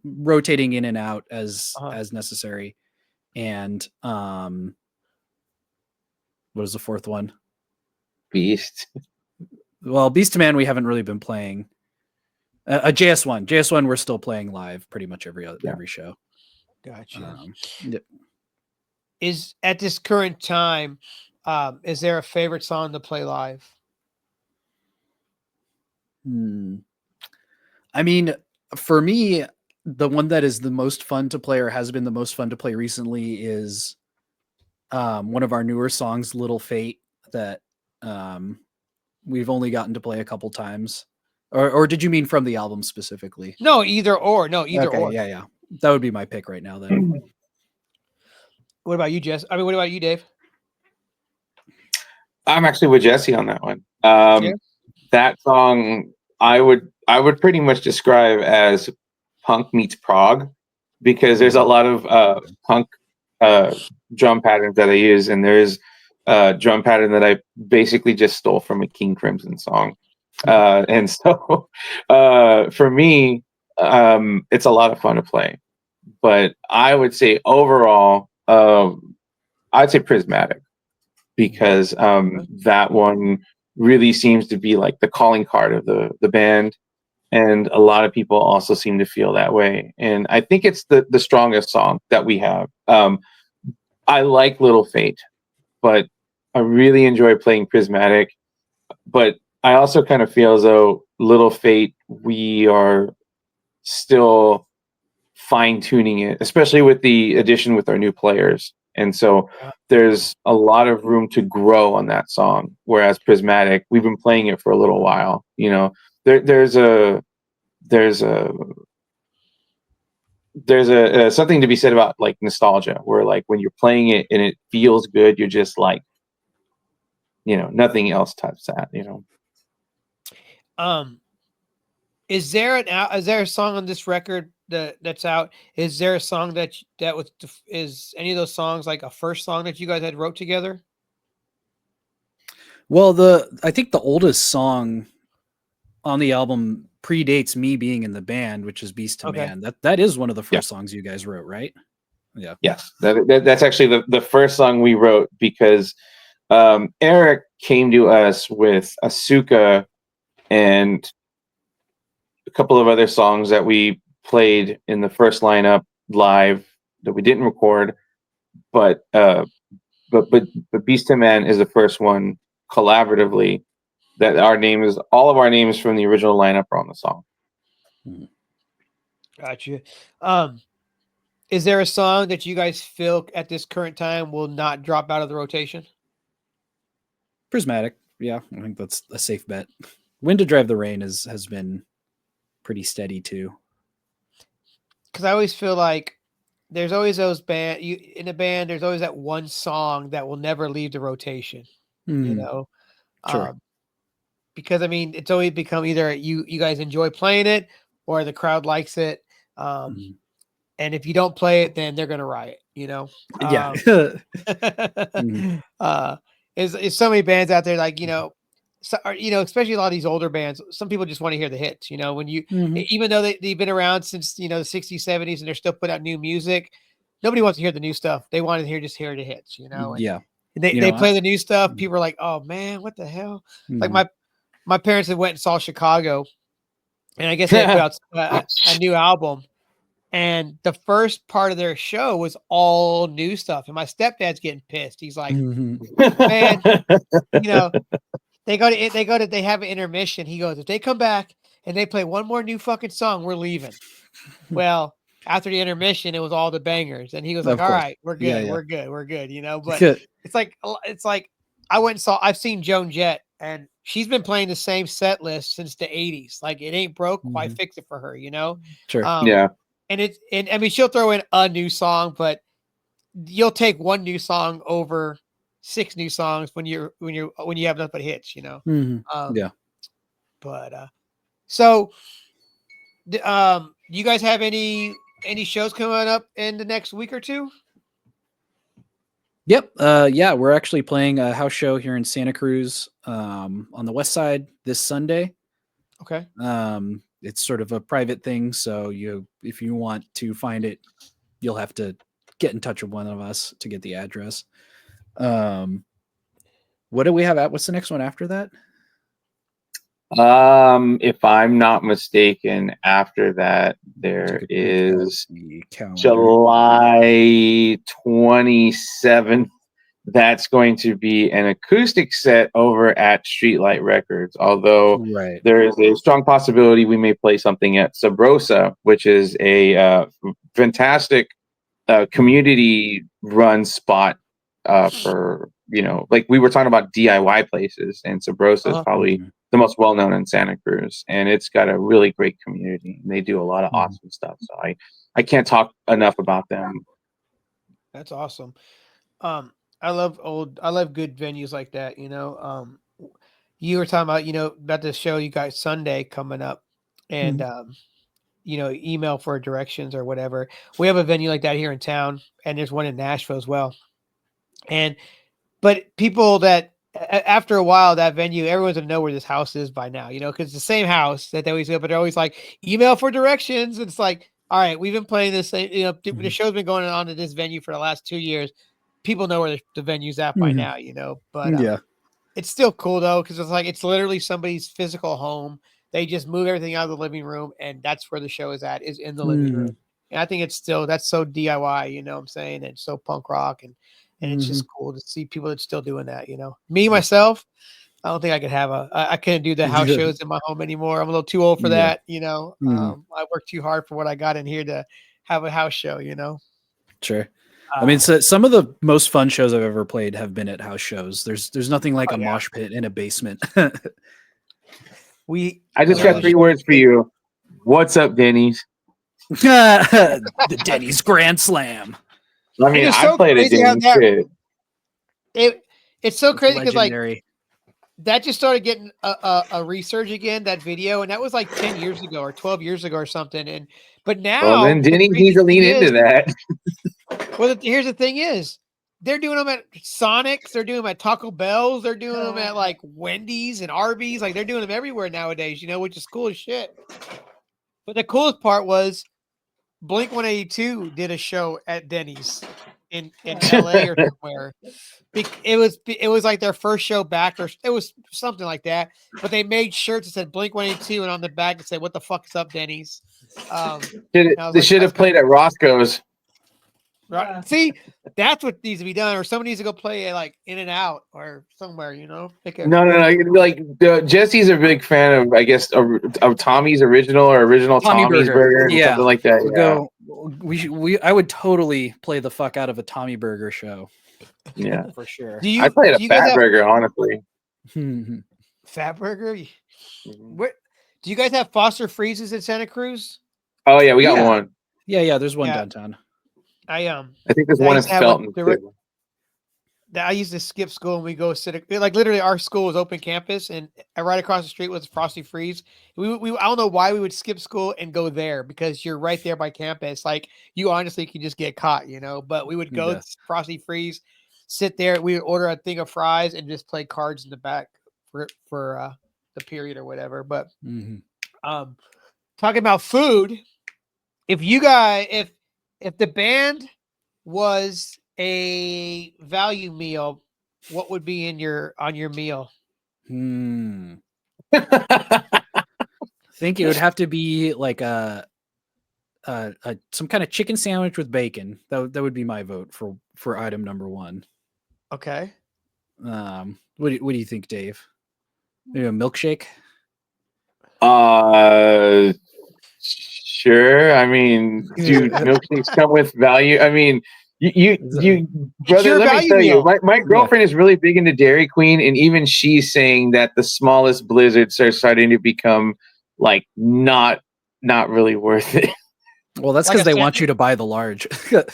rotating in and out as necessary. And what is the 4th one? Beast. Well, Beast to Man we haven't really been playing. JS1 we're still playing live pretty much every show. Gotcha. Yep. Is at this current time, is there a favorite song to play live? I mean, for me, the one that is the most fun to play, or has been the most fun to play recently, is one of our newer songs, Little Fate, that we've only gotten to play a couple times. Or did you mean from the album specifically? No, either or. No, either or. Yeah. That would be my pick right now then. What about you, Jess? I mean, what about you, Dave? I'm actually with Jesse on that one. That song I would pretty much describe as punk meets prog, because there's a lot of punk drum patterns that I use, and there's a drum pattern that I basically just stole from a King Crimson song. And so for me, it's a lot of fun to play. But I would say overall, I'd say Prismatic, because that one really seems to be like the calling card of the band, and a lot of people also seem to feel that way. And I think it's the strongest song that we have. I like Little Fate, but I really enjoy playing Prismatic. But I also kind of feel as though Little Fate, we are still fine-tuning it, especially with the addition with our new players. And so there's a lot of room to grow on that song. Whereas Prismatic, we've been playing it for a little while. There's something to be said about like nostalgia, where like when you're playing it and it feels good, you're just like, nothing else touches that. Is there a song on this record that's out? Is there a song is any of those songs like a first song that you guys had wrote together? Well, I think the oldest song on the album predates me being in the band, which is Beast to Man. That is one of the first songs you guys wrote, right? Yeah. Yes, that's actually the first song we wrote, because Eric came to us with Asuka and a couple of other songs that we played in the first lineup live that we didn't record, but Beast to Man is the first one collaboratively that all of our names from the original lineup are on the song. Gotcha. Is there a song that you guys feel at this current time will not drop out of the rotation? Prismatic. Yeah, I think that's a safe bet. When to Drive the Rain has been pretty steady too. Because I always feel like there's always those in a band. There's always that one song that will never leave the rotation. You know, Sure. because I mean, it's always become either you guys enjoy playing it or the crowd likes it. And if you don't play it, then they're gonna riot. You know. Yeah. Is so many bands out there like especially a lot of these older bands. Some people just want to hear the hits. You know, when you even though they've been around since the 60s, 70s, and they're still putting out new music, nobody wants to hear the new stuff. They want to hear the hits. You know. And Yeah. they play the new stuff. People are like, "Oh man, what the hell?" Like my parents had went and saw Chicago, and I guess they put out a new album. And the first part of their show was all new stuff. And my stepdad's getting pissed. He's like, man, they have an intermission. He goes, if they come back and they play one more new fucking song, we're leaving. Well, after the intermission, it was all the bangers. And he was like, all right, we're good. We're good. You know, but it's like I've seen Joan Jett, and she's been playing the same set list since the 80s. Like it ain't broke. Why fix it for her? You know? Sure. Yeah. And I mean, she'll throw in a new song, but you'll take one new song over 6 new songs when you have nothing but hits, you know? Yeah. But, so, you guys have any shows coming up in the next week or two? Yep. Yeah, we're actually playing a house show here in Santa Cruz, on the west side this Sunday. Okay. It's sort of a private thing, so if you want to find it, you'll have to get in touch with one of us to get the address. What do we have at? What's the next one after that? If I'm not mistaken, after that there is July 27th. That's going to be an acoustic set over at Streetlight Records. Although there is a strong possibility we may play something at Sabrosa, which is a fantastic community-run spot for, like we were talking about DIY places, and Sabrosa is probably the most well-known in Santa Cruz, and it's got a really great community. And they do a lot of awesome stuff. So I can't talk enough about them. That's awesome. I love good venues like that, you know. You were talking about, about the show you got Sunday coming up, and email for directions or whatever. We have a venue like that here in town, and there's one in Nashville as well. But people that after a while, that venue, everyone's gonna know where this house is by now, because it's the same house that they always do, but they're always like, email for directions. It's like, all right, we've been playing this, the show's been going on at this venue for the last 2 years. People know where the venue's at by now, but it's still cool though, because it's literally somebody's physical home. They just move everything out of the living room, and that's where the show is in the living room. And I think that's so DIY, you know what I'm saying? And so punk rock, and it's just cool to see people that's still doing that, Me, myself, I don't think I could I couldn't do the house shows in my home anymore. I'm a little too old for that, I work too hard for what I got in here to have a house show, Sure. I mean, so some of the most fun shows I've ever played have been at house shows. There's nothing like a mosh pit in a basement. I just got 3 words for you. What's up, Denny's? The Denny's Grand Slam. I mean, I played a Denny's pit. It's so crazy because that just started getting a resurge again, that video, and that was like 10 years ago or 12 years ago or something. But now, then Denny needs to lean into that. Well, here's the thing: they're doing them at Sonic's, they're doing them at Taco Bell's, they're doing them at like Wendy's and Arby's. Like they're doing them everywhere nowadays, which is cool as shit. But the coolest part was Blink-182 did a show at Denny's in LA or somewhere. It was like their first show back, or it was something like that. But they made shirts that said Blink-182, and on the back it said, "What the fuck is up, Denny's?" They should have played at Roscoe's. Right. See, that's what needs to be done, or somebody needs to go play like In and Out or somewhere, No. Like Jesse's a big fan of, I guess, of Tommy's original Tommy's Burger, something like that. I would totally play the fuck out of a Tommy Burger show. Yeah, for sure. I played a Fat Burger, honestly. Fat Burger. What? Do you guys have Foster Freezes in Santa Cruz? Oh yeah, we got one. Yeah, there's one downtown. I think there's I one in used to have a Felton direct- too. I used to skip school and we go sit like literally our school was open campus and right across the street was Frosty Freeze. We I don't know why we would skip school and go there because you're right there by campus. Like you honestly could just get caught, you know. But we would go Yeah. to Frosty Freeze, sit there. We would order a thing of fries and just play cards in the back for the period or whatever. But Mhm. talking about food, if you guys if the band was a value meal, what would be in on your meal? I think it would have to be like some kind of chicken sandwich with bacon. That would be my vote for item number one. Okay. What do you think, Dave? Maybe a milkshake? Sure. I mean, dude, milkshakes come with value. I mean, you brother, your let me value tell you, meal. my girlfriend is really big into Dairy Queen, and even she's saying that the smallest blizzards are starting to become like not really worth it. Well, that's Like because a they want sandwich? you to buy the large.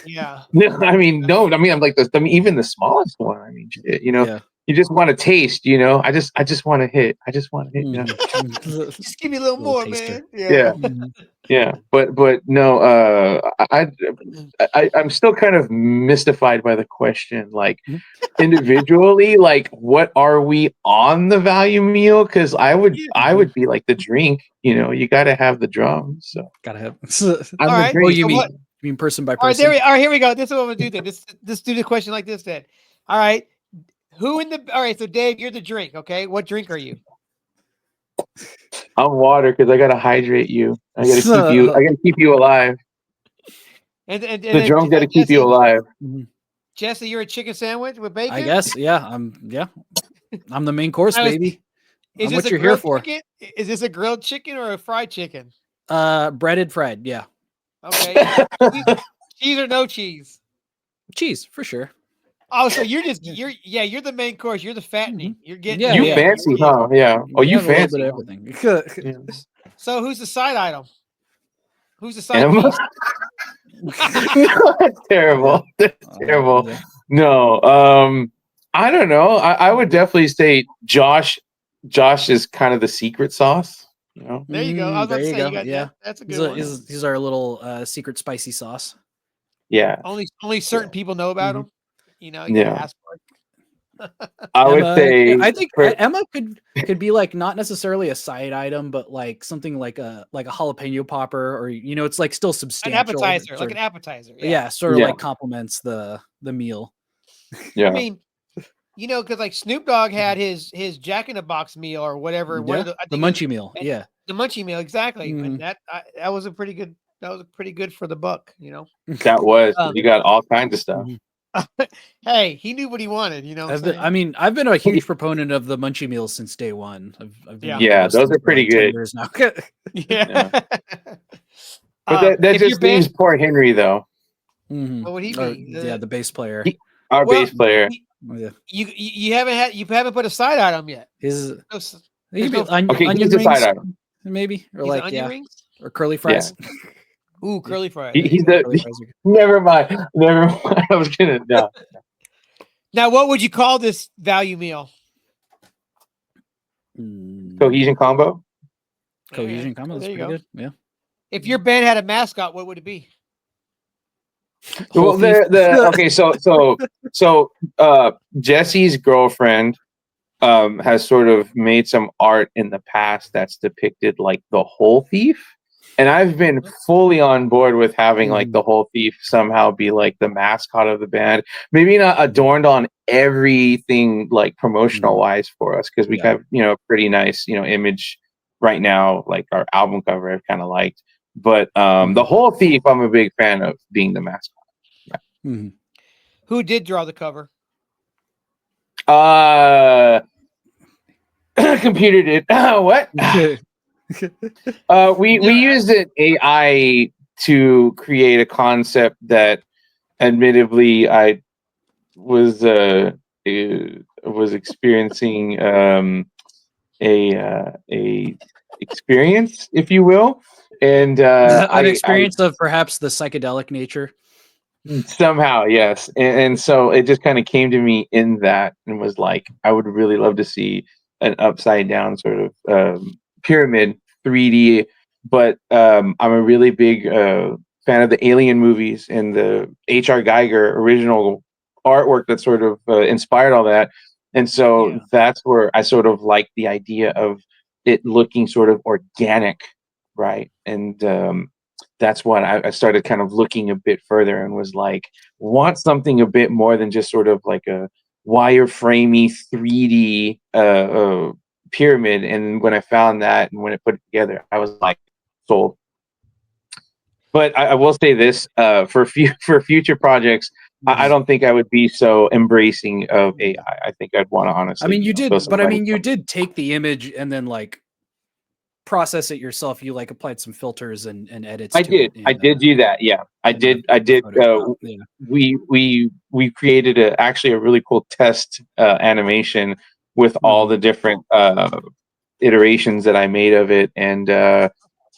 Yeah. No, I mean, no, I mean, I'm like I mean, even the smallest one. I mean, shit, you know, Yeah. you just want to taste. You know, I just want to hit. I just want to hit. You know? Mhm. Just give me a little Little more, taster. man. Yeah. Mhm. Yeah, but no, I'm still kind of mystified by the question. Like Mhm. individually, like what are we on the value meal? Because I would be like the drink. You know, you got to have the drums. So Gotta have. I'm All the right. drink. Oh, you So mean what? you mean person by All right, person? all right, here we go. This is what I'm gonna do then. Let's do the question like this then. All right. Who in the all right, so Dave, you're the drink, okay? What drink are you? I'm water because I gotta hydrate you. I gotta keep you. I gotta keep you alive. And The then drums gotta keep you alive. Jesse, you're a chicken sandwich with bacon? I guess. Yeah. I'm the main course, I was- baby. Is I'm this what a you're here grilled for. chicken? Is this a grilled chicken or a fried chicken? Breaded, fried. Yeah. Okay. Cheese or no cheese? Cheese for sure. Oh, so you're the main course. You're the fattening. You're getting Yeah, You yeah. fancy, huh? Yeah. Oh, you have a little fancy. bit of huh? everything. Yeah. So who's the side item? Who's the side Emma? piece? No, that's terrible. That's terrible. Yeah. No, I don't know. I would definitely say Josh. Josh is kind of the secret sauce. You know. There you go. I was about There to you say go. you got Yeah. that. That's a He's good one. he's our little secret spicy sauce. Yeah. Only certain people know about them. You know, you gotta Yeah. ask for it. I would Emma, say. I think for- Emma could be like not necessarily a side item, but like something like a jalapeno popper, or it's like still An substantial. appetizer, sort like of- an appetizer. yeah, sort of Yeah. like complements the meal. Yeah. I mean, because like Snoop Dogg had his Jack in the Box meal or whatever. One of Yeah, the, I the think it was- munchie meal. Yeah. the munchie meal, exactly. Mhm. And that was a pretty good. That was pretty good for the buck. That was. Um, You got all kinds of stuff. Mhm. Hey, he knew what he wanted. You know. What I'm saying? I've been a huge proponent of the munchie meals since day one. I've been Yeah. eating Yeah, those things are for, pretty 10 good. years now. Yeah. But that if your just band- leaves poor Henry though. Mhm. What would he Or, be? yeah, the bass player. Our Well, bass player. Yeah. You haven't put a side item yet. His No s- he could be no- Okay, onion he's a rings, side item. maybe, or He's like onion rings. or curly fries. Ooh, curly fries. He's Curly the. fries are good. Never mind. Never mind. I was gonna. No. Now, what would you call this value meal? Cohesion combo. Cohesion combo. That's There you pretty go. good. Yeah. If your band had a mascot, what would it be? Whole Well, the okay, so Jesse's girlfriend has sort of made some art in the past that's depicted like the whole thief, and I've been fully on board with having like the whole thief somehow be like the mascot of the band. Maybe not adorned on everything like promotional wise for us, because we have a pretty nice image right now, like our album cover I've kind of liked. But the whole thief, I'm a big fan of being the mascot. Who did draw the cover? Computer did. What? We used an AI to create a concept that, admittedly, I was experiencing a experience, if you will, and An experience of perhaps the psychedelic nature. Somehow, yes. And so it just kind of came to me in that and was like, I would really love to see an upside down sort of pyramid 3D. But I'm a really big fan of the Alien movies and the H.R. Geiger original artwork that sort of inspired all that. And so that's where I sort of like the idea of it looking sort of organic, right? And that's when I started kind of looking a bit further and was like, want something a bit more than just sort of like a wireframey 3D pyramid. And when I found that and when I put it together, I was like, sold. But I will say this for future projects, I don't think I would be so embracing of AI. I think I'd want to honestly. I mean, you know, did, throw some but I money mean, you from it. did take the image and then like process it yourself. You like applied some filters and edits I to did. it I did do that. Yeah, I in the did. I did. Photoshop. Yeah. We created actually a really cool test animation with all the different iterations that I made of it, and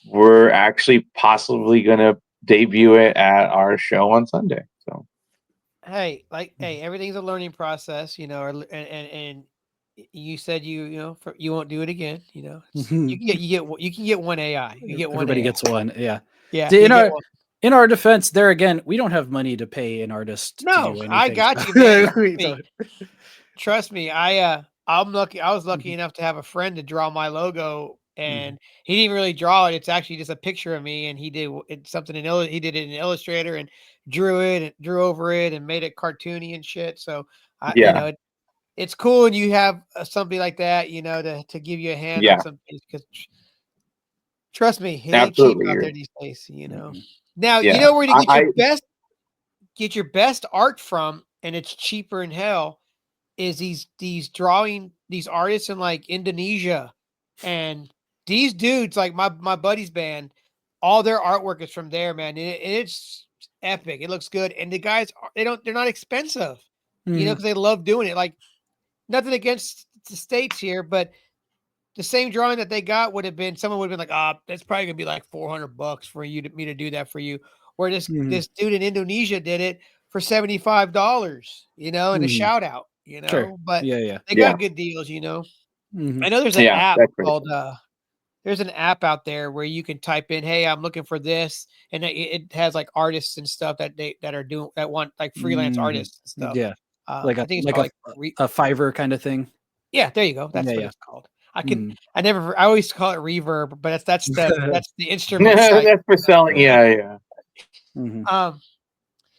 we're actually possibly going to debut it at our show on Sunday. So Hey, everything's a learning process, and you said you won't do it again. You can get one AI. You get one Everybody AI. gets one. Yeah. Yeah, In you get our one. in our defense, there again, we don't have money to pay an artist to No, do anything. I got so- you, man. We don't. Trust me. I'm lucky. I was lucky enough to have a friend to draw my logo, and he didn't really draw it. It's actually just a picture of me, and he did something he did it in Illustrator and drew it and drew over it and made it cartoony and shit. So yeah, it's cool, and you have somebody like that, to give you a hand on yeah, some things. Because trust me, it ain't cheap absolutely. out there these days. Now you Yeah, know where to I get your best art from, and it's cheaper in hell. Is these artists in like Indonesia, and these dudes like my buddy's band, all their artwork is from there, man. And it's epic. It looks good, and the guys they're not expensive, because they love doing it. Like nothing against the states here, but the same drawing that they got someone would have been like, that's probably gonna be like $400 for me to do that for you. Where this dude in Indonesia did it for $75, and a shout out, Sure. but Yeah. they yeah, got good deals, Mhm. I know there's an yeah. app That's right. called there's an app out there where you can type in, hey, I'm looking for this, and it has like artists and stuff that want like freelance Mhm. artists and stuff. Yeah. Like I a think it's like called a like a Fiverr kind of thing. yeah, there you go. That's Yeah, what yeah. it's called. Mm. I always call it reverb, but that's the instrument side. That's for selling. Yeah, yeah. Mhm.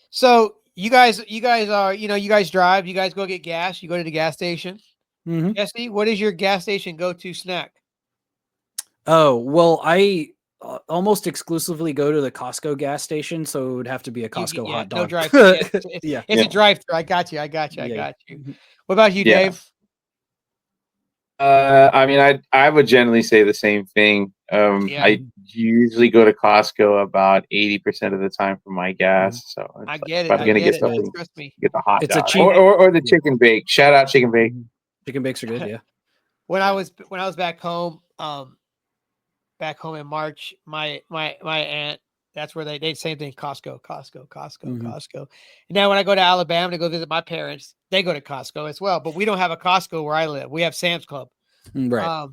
So you guys are, you guys drive, you guys go get gas, you go to the gas station. Mhm. Jesse, what is your gas station go-to snack? Oh, well, I almost exclusively go to the Costco gas station, so it would have to be a Costco hot No dog. drive through. Yeah, Yeah. it's Yeah. a drive through. I got you. I Yeah. got you. What about you, Yeah. Dave? I mean, I would generally say the same thing. Yeah. I usually go to Costco about 80% of the time for my gas. So it's I like, get if it. I'm I gonna get get it. something, Trust me. get the hot It's a dog cheap or the yeah. chicken bake. Shout out chicken bake. Chicken bakes are good, yeah. When I was back home in March, my aunt, that's where they same thing, Costco. Mhm. And now when I go to Alabama to go visit my parents, they go to Costco as well. But we don't have a Costco where I live. We have Sam's Club. Right.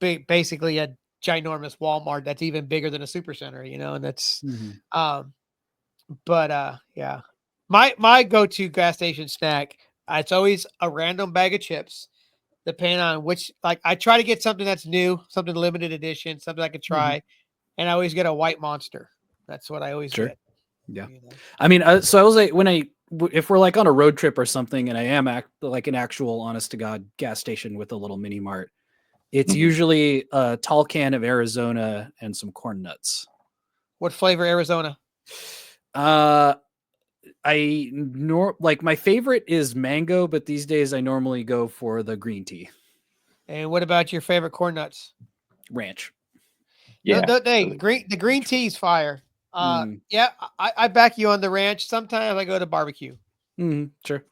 Basically a ginormous Walmart that's even bigger than a super center, and that's Mhm. but yeah. My go-to gas station snack, it's always a random bag of chips, depending on which, like I try to get something that's new, something limited edition, something I could try, and I always get a white monster. That's what I always Sure. get. Yeah. I mean, so I was like, if we're like on a road trip or something, and I am like an actual honest to God gas station with a little mini mart, it's usually a tall can of Arizona and some corn nuts. What flavor Arizona? Like my favorite is mango, but these days I normally go for the green tea. And what about your favorite corn nuts? Ranch. Yeah. The green tea's fire. Yeah, I back you on the ranch. Sometimes I go to barbecue. Sure.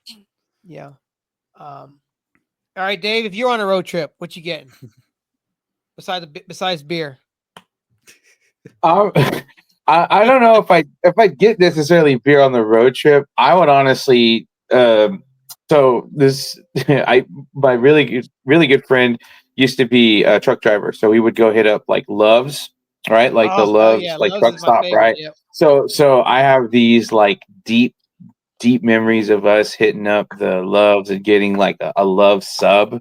Yeah. All right, Dave, if you're on a road trip, what you getting? Besides beer? Um, I don't know if I get necessarily beer on the road trip. I would honestly so this my really good friend used to be a truck driver, so we would go hit up like Love's, right? Like the Oh yeah, Love's like Lowe's truck is my stop, favorite. right? Yep. So I have these like deep memories of us hitting up the Loves and getting like a Love sub,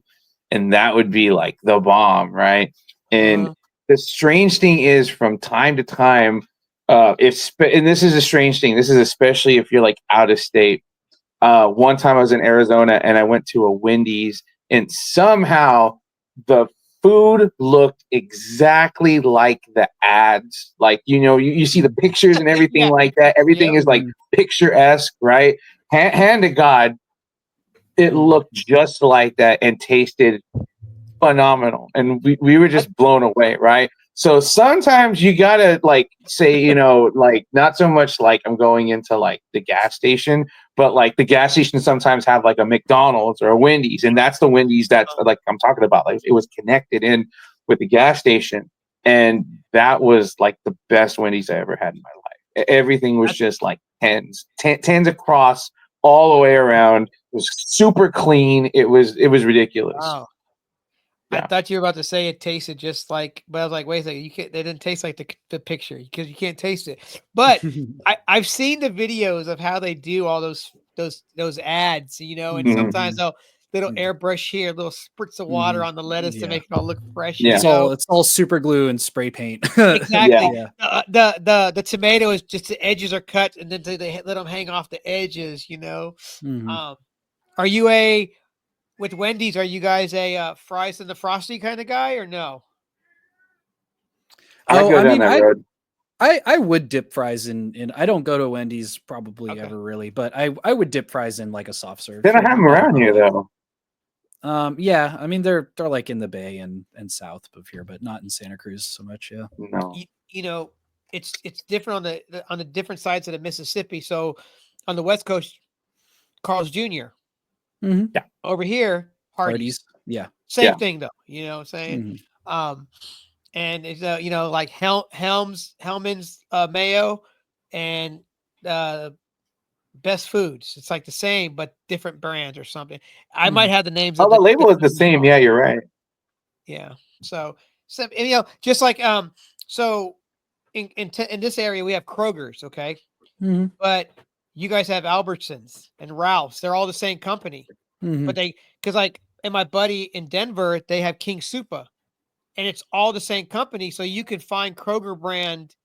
and that would be like the bomb, right? And the strange thing is, from time to time, and this is a strange thing. This is especially if you're like out of state. One time I was in Arizona and I went to a Wendy's, and somehow the food looked exactly like the ads. Like, you see the pictures and everything Yeah. like that. Everything Yep. is like picturesque, right? Hand to God, it looked just like that and tasted phenomenal, and we were just blown away, right? So sometimes you gotta like say, like, not so much like I'm going into like the gas station, but like the gas station sometimes have like a McDonald's or a Wendy's, and that's the Wendy's that's like I'm talking about. Like, it was connected in with the gas station, and that was like the best Wendy's I ever had in my life. Everything was just like tens across all the way around. It was super clean. It was ridiculous. Wow. I Yeah. thought you were about to say it tasted just like, but I was like, wait a second, you can't. They didn't taste like the picture because you can't taste it. But I've seen the videos of how they do all those ads, and Mhm. sometimes they'll airbrush here, little spritz of water on the lettuce to make it all look fresh. Yeah. It's all super glue and spray paint. Exactly. Yeah. The tomato is just the edges are cut, and then they let them hang off the edges. Mhm. Are you with Wendy's? Are you guys a fries and the frosty kind of guy or no? I go I down mean, that road. I would dip fries in. I don't go to Wendy's probably Okay. ever really, but I would dip fries in like a soft serve. They don't have them around here though. Yeah, I mean they're like in the Bay and south of here, but not in Santa Cruz so much. Yeah. No. It's different on the different sides of the Mississippi. So on the West Coast, Carl's Jr. Mm-hmm. Yeah. Over here, Hardee's. Hardee's. Yeah. Same thing though. You know what I'm saying? Mhm. And it's like Hellman's mayo and Best Foods. It's like the same but different brands or something. I might have the names Oh, of the label is the same. Yeah, you're right. Yeah. So and, just like so in this area we have Kroger's, okay? Mhm. But you guys have Albertsons and Ralph's. They're all the same company. Mhm. But because like, and my buddy in Denver, they have King Supa, and it's all the same company. So you can find Kroger brand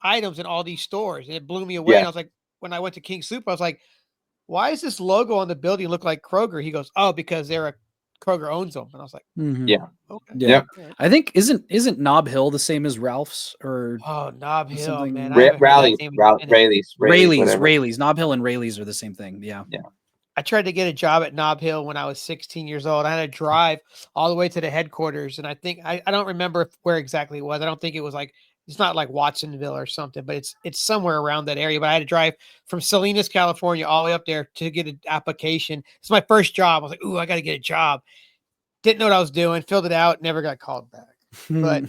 items in all these stores. And it blew me away. Yeah. And I was like, when I went to King Supa, I was like, why is this logo on the building look like Kroger? He goes, oh, because Kroger owns them. And I was like, Mhm. Yeah. okay. Yeah. Yep. All right. I think isn't Nob Hill the same as Ralph's or Oh, Nob Hill, something? man. I haven't heard that name in a minute. Rayleigh's, whatever. Rayleigh's. Nob Hill and Rayleigh's are the same thing. Yeah. Yeah. I tried to get a job at Nob Hill when I was 16 years old. I had to drive all the way to the headquarters. And I think, I don't remember where exactly it was. I don't think it was like, it's not like Watsonville or something, but it's somewhere around that area. But I had to drive from Salinas, California, all the way up there to get an application. It's my first job. I was like, ooh, I got to get a job. Didn't know what I was doing. Filled it out. Never got called back. But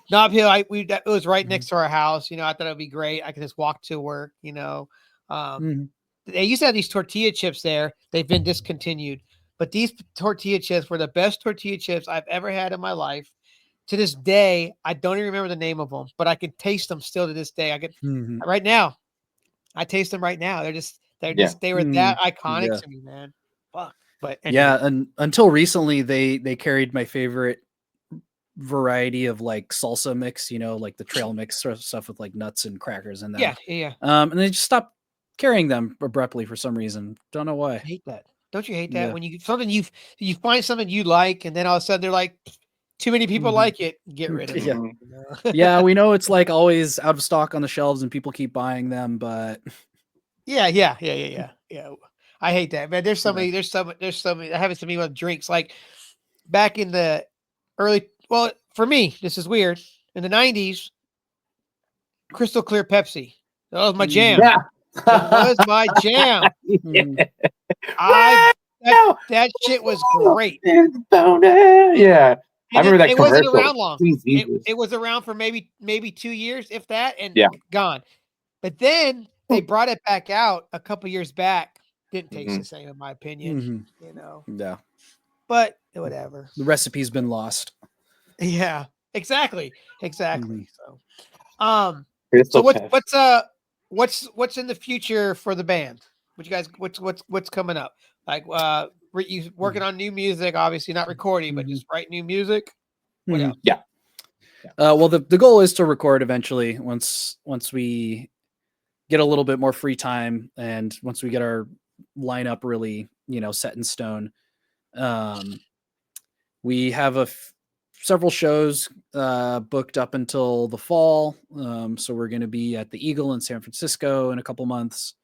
Nob Hill, it was right next to our house. I thought it'd be great. I could just walk to work. They used to have these tortilla chips there. They've been discontinued, but these tortilla chips were the best tortilla chips I've ever had in my life. To this day, I don't even remember the name of them, but I can taste them still to this day. Right now. I taste them right now. They were that iconic to me, man. Fuck. But anyway. Yeah, and until recently they carried my favorite variety of like salsa mix, like the trail mix sort of stuff with like nuts and crackers and that. Yeah. And they just stopped carrying them abruptly for some reason. Don't know why. I hate that. Don't you hate that Yeah. when you find something you like and then all of a sudden they're like, too many people like it, get rid of it. Yeah. Yeah, we know it's like always out of stock on the shelves and people keep buying them, but Yeah. I hate that, man. There's somebody that happens to me with drinks. Like back in the well, for me, this is weird. In the 90s, Crystal Clear Pepsi. That was my jam. Yeah. That was my jam. That shit was great. Yeah. I remember that it commercial. wasn't around long. Please, Jesus. It was around for maybe 2 years, if that, and Yeah. gone. But then they brought it back out a couple years back. Didn't taste Mhm. the same, in my opinion. You know, Yeah. but whatever. The recipe's been lost. Yeah, exactly. So, Crystal so Peth. what's in the future for the band? What you guys, what's coming up? Like, you working on new music? Obviously, not recording, but just write new music. What else? Yeah. Well, the goal is to record eventually once we get a little bit more free time and once we get our lineup really, set in stone. We have several shows booked up until the fall. So we're going to be at the Eagle in San Francisco in a couple months.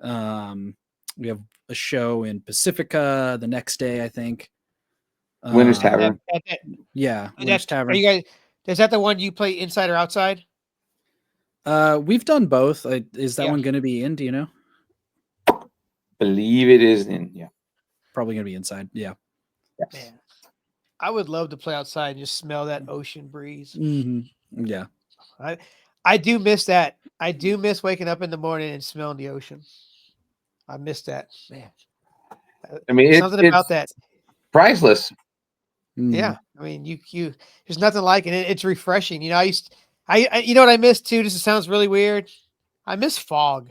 We have a show in Pacifica the next day, I think. Winter's Tavern. Yeah, And Winter's Tavern. Are you guys? Is that the one you play inside or outside? We've done both. Is that Yeah. one going to be in? Do you know? Believe it is in. Yeah. Probably going to be inside. Yeah. Yes. Man, I would love to play outside and just smell that ocean breeze. Yeah. I do miss that. I do miss waking up in the morning and smelling the ocean. I miss that, man. I mean, Something about it's that. priceless. Yeah, I mean, you. There's nothing like it. It's refreshing. You know, you know what I miss too. This sounds really weird. I miss fog.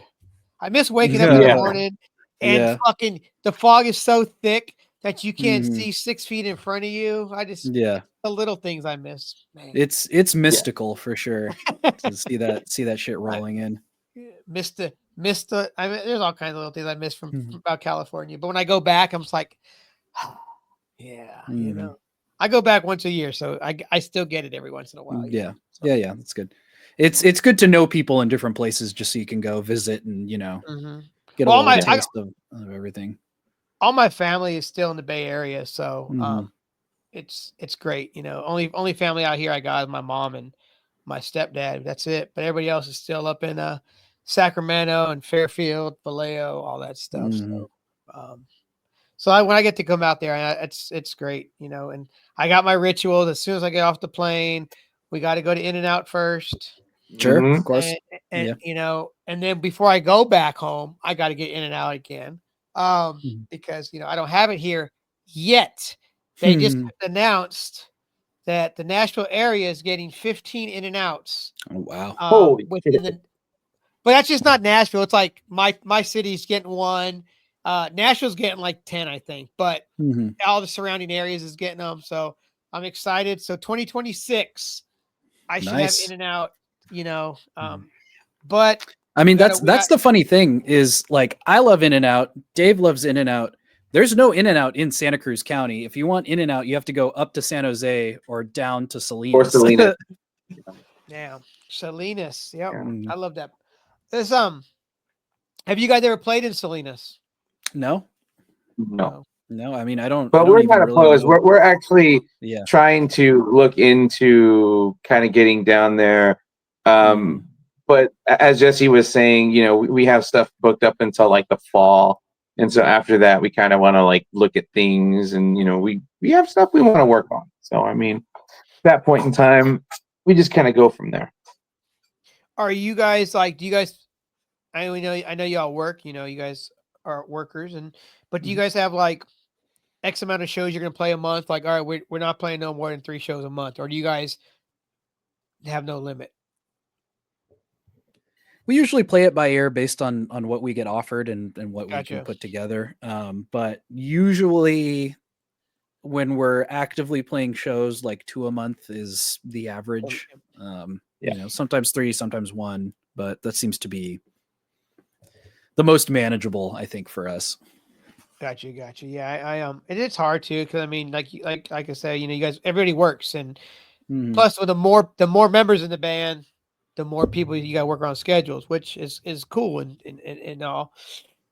I miss waking up in the Yeah. morning and Yeah. fucking the fog is so thick that you can't Mhm. see 6 feet in front of you. Yeah. The little things I miss. Man. It's mystical for sure to see that shit rolling in. Missed the. I mean, there's all kinds of little things I miss from Mhm. about California. But when I go back, I'm just like, yeah, you Mhm. know. I go back once a year, so I still get it every once in a while. you Yeah. know, so. Yeah, that's good. It's good to know people in different places just so you can go visit and, Mhm. get Well, a little taste of everything. all my family is still in the Bay Area, so Mhm. it's great. You know, only family out here I got is my mom and my stepdad. That's it. But everybody else is still up in Sacramento and Fairfield, Vallejo, all that stuff. Mhm. So, when I get to come out there, it's great. You know, and I got my rituals as soon as I get off the plane. We got to go to In-N-Out first. Sure, Mhm. of course. And Yeah. you know, and then before I go back home, I got to get In-N-Out again. Mhm. Because I don't have it here yet. They just Mhm. announced that the Nashville area is getting 15 In-N-Outs. Oh, wow. Holy Within shit. but that's just not Nashville. It's like my city's getting one. Nashville's getting like 10, I think, but Mhm. all the surrounding areas is getting them. So I'm excited. So 2026, I should have Nice. In-N-Out, but I mean, we got that's the funny thing is like I love In-N-Out. Dave loves In-N-Out. There's no In-N-Out in Santa Cruz County. If you want In-N-Out, you have to go up to San Jose or down to Salinas. Or Selena. yeah, Salinas. Yep, Mhm. I love that. There's have you guys ever played in Salinas? No, No. I mean, I don't. But I don't we're even not really opposed. know. We're actually Yeah. trying to look into kind of getting down there. But as Jesse was saying, we have stuff booked up until like the fall. And so after that, we kind of want to like look at things and, we have stuff we want to work on. So, I mean, at that point in time, we just kind of go from there. Are you guys do you guys, I know y'all work, you guys are workers but do you guys have like X amount of shows you're going to play a month? Like, all right, we're not playing no more than 3 shows a month, or do you guys have no limit? We usually play it by ear based on what we get offered and what we Gotcha. can put together. But usually when we're actively playing shows, like 2 a month is the average. Sometimes 3, sometimes 1, but that seems to be the most manageable, I think, for us. Gotcha. Yeah, I it's hard too because I mean, like I say, you guys, everybody works, and plus with the more members in the band, the more people you got to work on schedules, which is cool and all.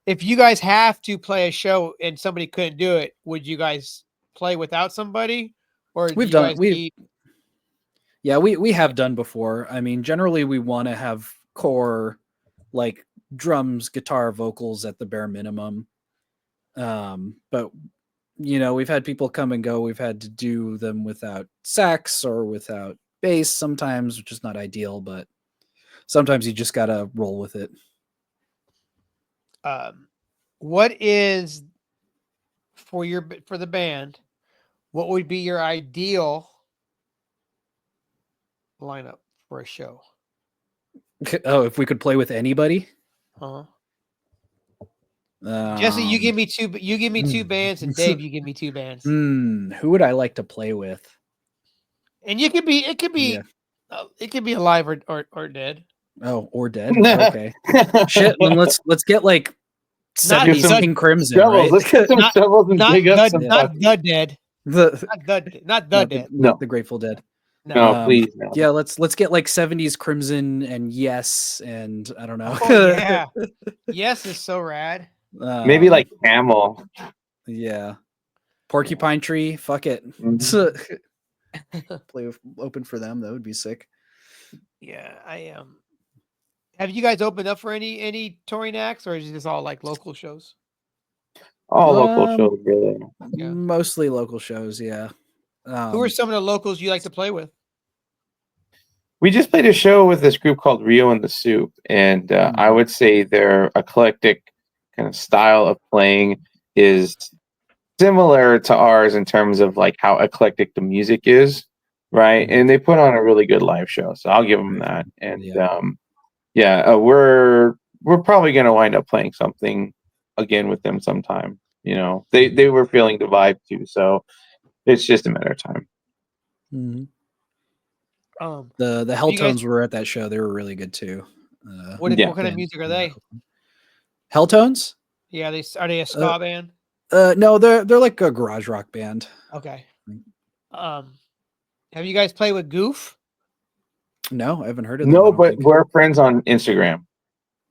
If you guys have to play a show and somebody couldn't do it, would you guys play without somebody, or do We've you done guys we we have done before. I mean, generally we want to have core like drums, guitar, vocals at the bare minimum. But we've had people come and go. We've had to do them without sax or without bass sometimes, which is not ideal, but sometimes you just gotta roll with it. What is for the band? What would be your ideal lineup for a show? Oh, if we could play with anybody, Jesse, you give me two. You give me two bands, and Dave, you give me two bands. Who would I like to play with? And you could be. It could be. It could be alive or dead. Oh, or dead. Okay. Shit. Then let's get like 70s King Crimson. Shovels. Right? Let's get some shovels and dig up some not the dead. Not the dead. Not the Grateful Dead. No, please. No. Yeah, let's get like 70s Crimson and Yes, and I don't know. Oh, yeah. Yes is so rad. Maybe like Camel. Yeah. Porcupine Tree. Fuck it. Play open for them. That would be sick. Yeah, I have you guys opened up for any touring acts, or is this all like local shows? All local shows, really. Yeah. Mostly local shows, yeah. Who are some of the locals you like to play with? We just played a show with this group called Rio and the Soup, and I would say their eclectic kind of style of playing is similar to ours in terms of like how eclectic the music is, right? And they put on a really good live show, so I'll give them that. And we're probably going to wind up playing something again with them sometime. You know, they were feeling the vibe too, so it's just a matter of time. Mm-hmm. The Helltones were at that show. They were really good too. What kind of music are they? Helltones? Yeah, are they a ska band? No, they're like a garage rock band. Okay. Have you guys played with Goof? No, I haven't heard of them. No, but we're friends on Instagram.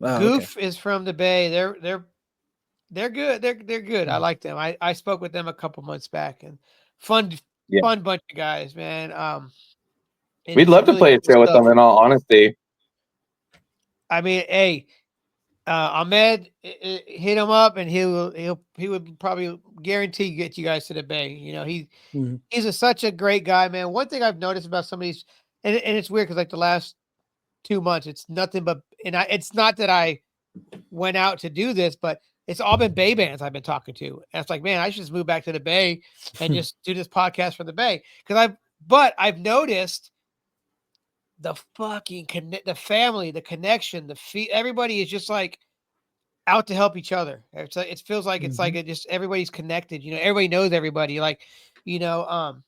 Goof is from the Bay. They're good. They're good. I like them. I spoke with them a couple months back, and fun bunch of guys, man. We'd love to play a show with them, in all honesty. I mean, hey, Ahmed, hit him up, and he would probably guarantee get you guys to the Bay. You know, he's such a great guy, man. One thing I've noticed about some of these, and it's weird because like the last 2 months, it's nothing but, it's not that I went out to do this, but it's all been Bay bands I've been talking to. And it's like, man, I should just move back to the Bay and just do this podcast from the Bay. But I've noticed the fucking the family, the connection, everybody is just like out to help each other. It's like, it feels like it's like just everybody's connected. You know, everybody knows everybody. Like, you know,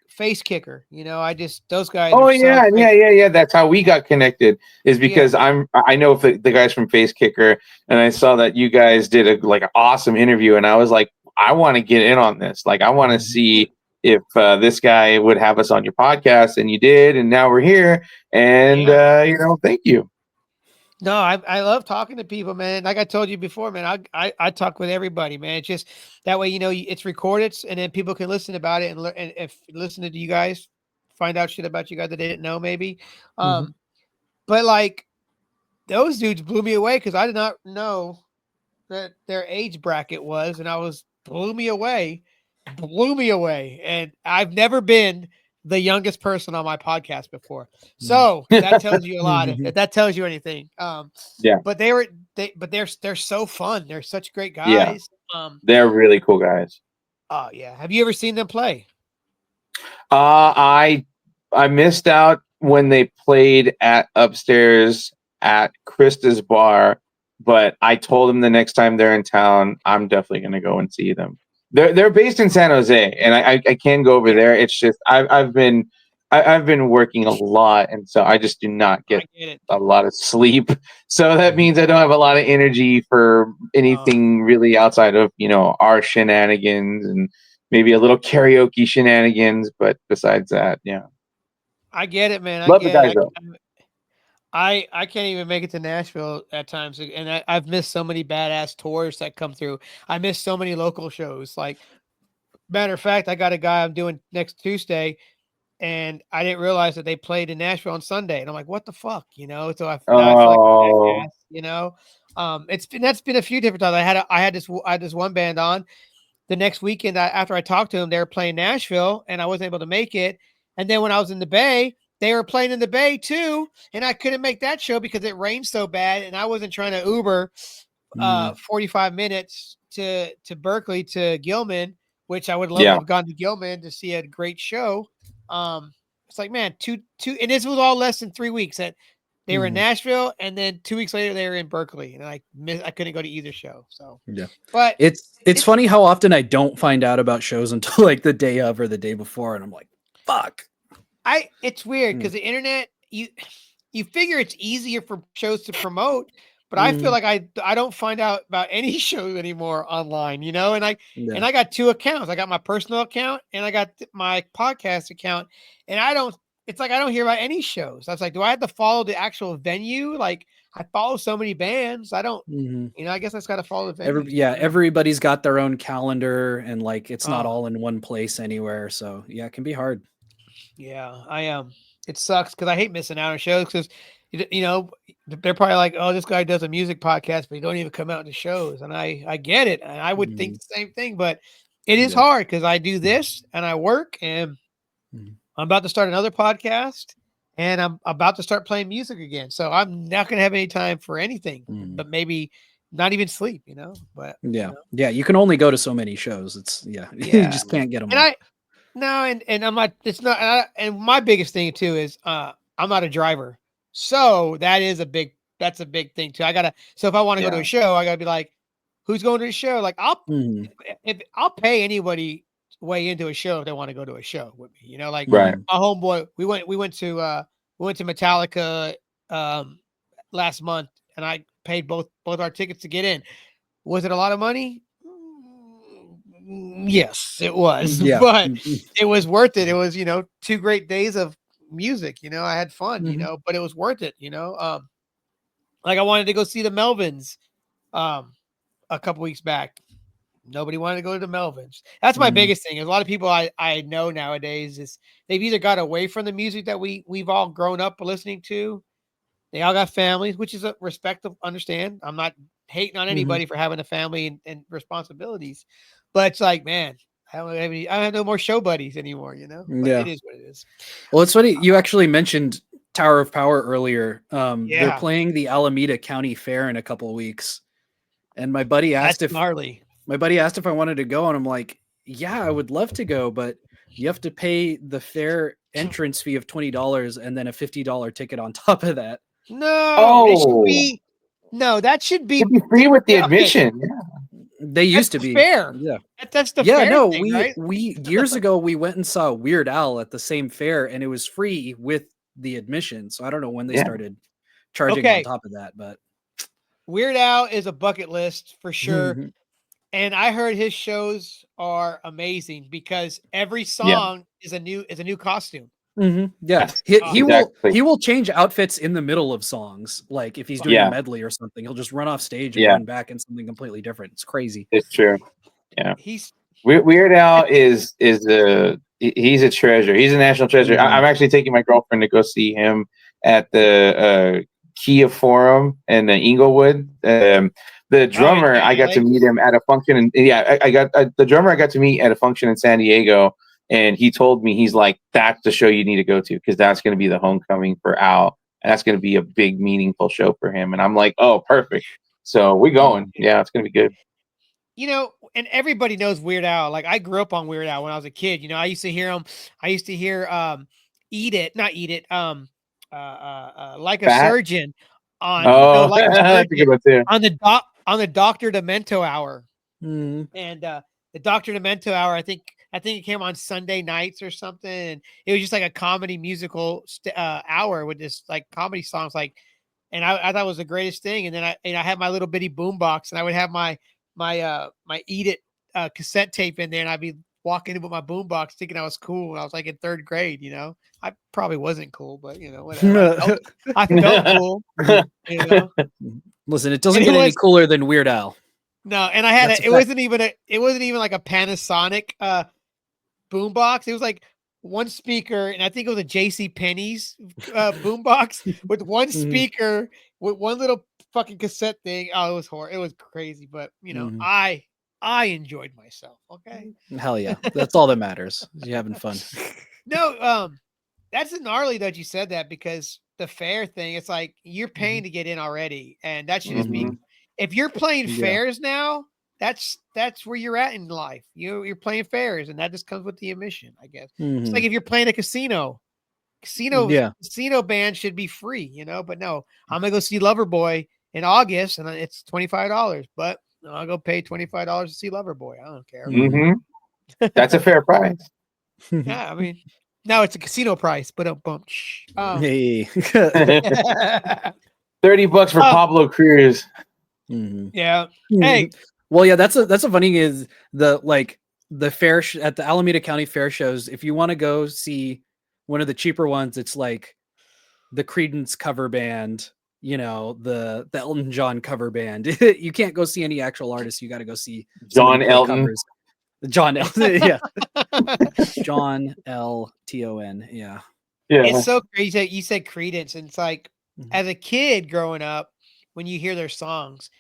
Face Kicker. You know, those guys. Oh yeah. That's how we got connected. Is because I know the guys from Face Kicker, and I saw that you guys did an awesome interview, and I was like, I want to get in on this. Like, I want to see if this guy would have us on your podcast, and you did, and now we're here, and thank you. No, I love talking to people, man. Like I told you before, man, I talk with everybody, man. It's just that way, you know, it's recorded, and then people can listen about it and if listen to you guys, find out shit about you guys that they didn't know, maybe. But like those dudes blew me away because I did not know that their age bracket was, and blew me away. And I've never been the youngest person on my podcast before. So that tells you a lot. If that tells you anything. But they're so fun. They're such great guys. Yeah. They're really cool guys. Oh yeah. Have you ever seen them play? I missed out when they played at upstairs at Krista's bar, but I told them the next time they're in town, I'm definitely going to go and see them. They're based in San Jose, and I can go over there. It's just I've been working a lot, and so I just do not get a lot of sleep. So that means I don't have a lot of energy for anything really outside of, you know, our shenanigans and maybe a little karaoke shenanigans. But besides that, yeah. I get it, man. Love the guys though. I can't even make it to Nashville at times, and I've missed so many badass tours that come through. I missed so many local shows. Like, matter of fact, I got a guy I'm doing next Tuesday, and I didn't realize that they played in Nashville on Sunday, and I'm like, what the fuck, you know? So I feel like, you know, that's been a few different times. I had this one band on. The next weekend after I talked to them, they were playing Nashville, and I wasn't able to make it. And then when I was in the Bay, they were playing in the Bay too, and I couldn't make that show because it rained so bad, and I wasn't trying to Uber 45 minutes to Berkeley to Gilman, which I would love to have gone to Gilman to see a great show. It's like, man, two, and this was all less than 3 weeks. That they were in Nashville, and then 2 weeks later they were in Berkeley, and I couldn't go to either show. So yeah, but it's funny how often I don't find out about shows until like the day of or the day before, and I'm like, fuck. It's weird because the internet, you figure it's easier for shows to promote, but I feel like I don't find out about any show anymore online, and and I got 2 accounts. I got my personal account and I got my podcast account, and it's like I don't hear about any shows. I was like, do I have to follow the actual venue? Like I follow so many bands. I don't, I guess I just got to follow the venue. Everybody's got their own calendar, and like it's not all in one place anywhere. So yeah, it can be hard. Yeah, it sucks because I hate missing out on shows because, they're probably like, oh, this guy does a music podcast, but he don't even come out to shows. And I get it. And I would think the same thing, but it is hard because I do this and I work, and I'm about to start another podcast, and I'm about to start playing music again. So I'm not going to have any time for anything, but maybe not even sleep, but you can only go to so many shows. It's you just can't get them all. And I'm not, it's not, and my biggest thing too is, I'm not a driver. So that's a big thing too. So if I want to go to a show, I gotta be like, who's going to the show? Like I'll pay anybody way into a show if they want to go to a show with me, like my homeboy, we went to Metallica, last month, and I paid both our tickets to get in. Was it a lot of money? Yes, it was, but it was worth it. It was, 2 great days of music. I had fun, but it was worth it. Like I wanted to go see the Melvins, a couple weeks back. Nobody wanted to go to the Melvins. That's my biggest thing. A lot of people I know nowadays is they've either got away from the music that we've all grown up listening to. They all got families, which is a respectable, understand. I'm not hating on anybody for having a family and responsibilities. But it's like, man, I have no more show buddies anymore, But it is what it is. Well, it's funny. You actually mentioned Tower of Power earlier. They're playing the Alameda County Fair in a couple of weeks. And my buddy asked if I wanted to go, and I'm like, yeah, I would love to go, but you have to pay the fair entrance fee of $20 and then a $50 ticket on top of that. No, it should be, that should be free with the admission. Yeah. They used to be fair. Yeah. That's the fair thing, we right? we years ago we went and saw Weird Al at the same fair, and it was free with the admission. So I don't know when they started charging on top of that, but Weird Al is a bucket list for sure. And I heard his shows are amazing because every song is a new costume. Yeah, he will change outfits in the middle of songs. Like if he's doing a medley or something, he'll just run off stage and run back in something completely different. It's crazy. It's true. Yeah, Weird Al is he's a treasure. He's a national treasure. I'm actually taking my girlfriend to go see him at the Kia Forum in Inglewood. The drummer, I got to meet him at a function, and I got the drummer I got to meet at a function in San Diego. And he told me, he's like, that's the show you need to go to because that's going to be the homecoming for Al. And that's going to be a big, meaningful show for him. And I'm like, oh, perfect. So we're going. Yeah, it's going to be good. And everybody knows Weird Al. Like I grew up on Weird Al when I was a kid. I used to hear him. I used to hear Eat It, not Eat It. Like a Surgeon on Like a Surgeon, on the Dr. Demento Hour. And the Dr. Demento Hour, I think it came on Sunday nights or something, and it was just like a comedy musical hour with this like comedy songs, like, and I thought it was the greatest thing. And then I had my little bitty boombox, and I would have my Eat It cassette tape in there, and I'd be walking in with my boombox thinking I was cool when I was like in 3rd grade. I probably wasn't cool, but whatever. I felt cool. Listen, it doesn't get any cooler than Weird Al. No, and I had it wasn't even like a Panasonic boombox. It was like one speaker, and I think it was a JC Penney's boombox with one speaker with one little fucking cassette thing. Oh, it was horrible. It was crazy, but I enjoyed myself. Okay. Hell yeah, that's all that matters. You're having fun. No, that's gnarly that you said that, because the fair thing, it's like you're paying to get in already, and that should just be. Mhm. If you're playing Yeah. fairs now, that's where you're at in life. You're playing fairs, and that just comes with the admission, I guess. It's like Mhm. if you're playing a casino. Yeah. Casino band should be free, but no, I'm gonna go see Loverboy in August, and it's $25. But I'll go pay $25 to see Loverboy. I don't care. Mhm. That's a fair price. Yeah, I mean, now it's a casino price, but bump. Hey. $30 for Pablo Cruz. Mhm. Yeah. Hey. Well, yeah, that's a funny is the fair at the Alameda County Fair shows. If you want to go see one of the cheaper ones, it's like the Creedence cover band, the Elton John cover band. You can't go see any actual artists. You got to go see John somebody play Elton. covers. John Elton, yeah. John L-T-O-N, yeah. Yeah. It's so crazy. You said Creedence, and it's like, as a kid growing up, when you hear their songs,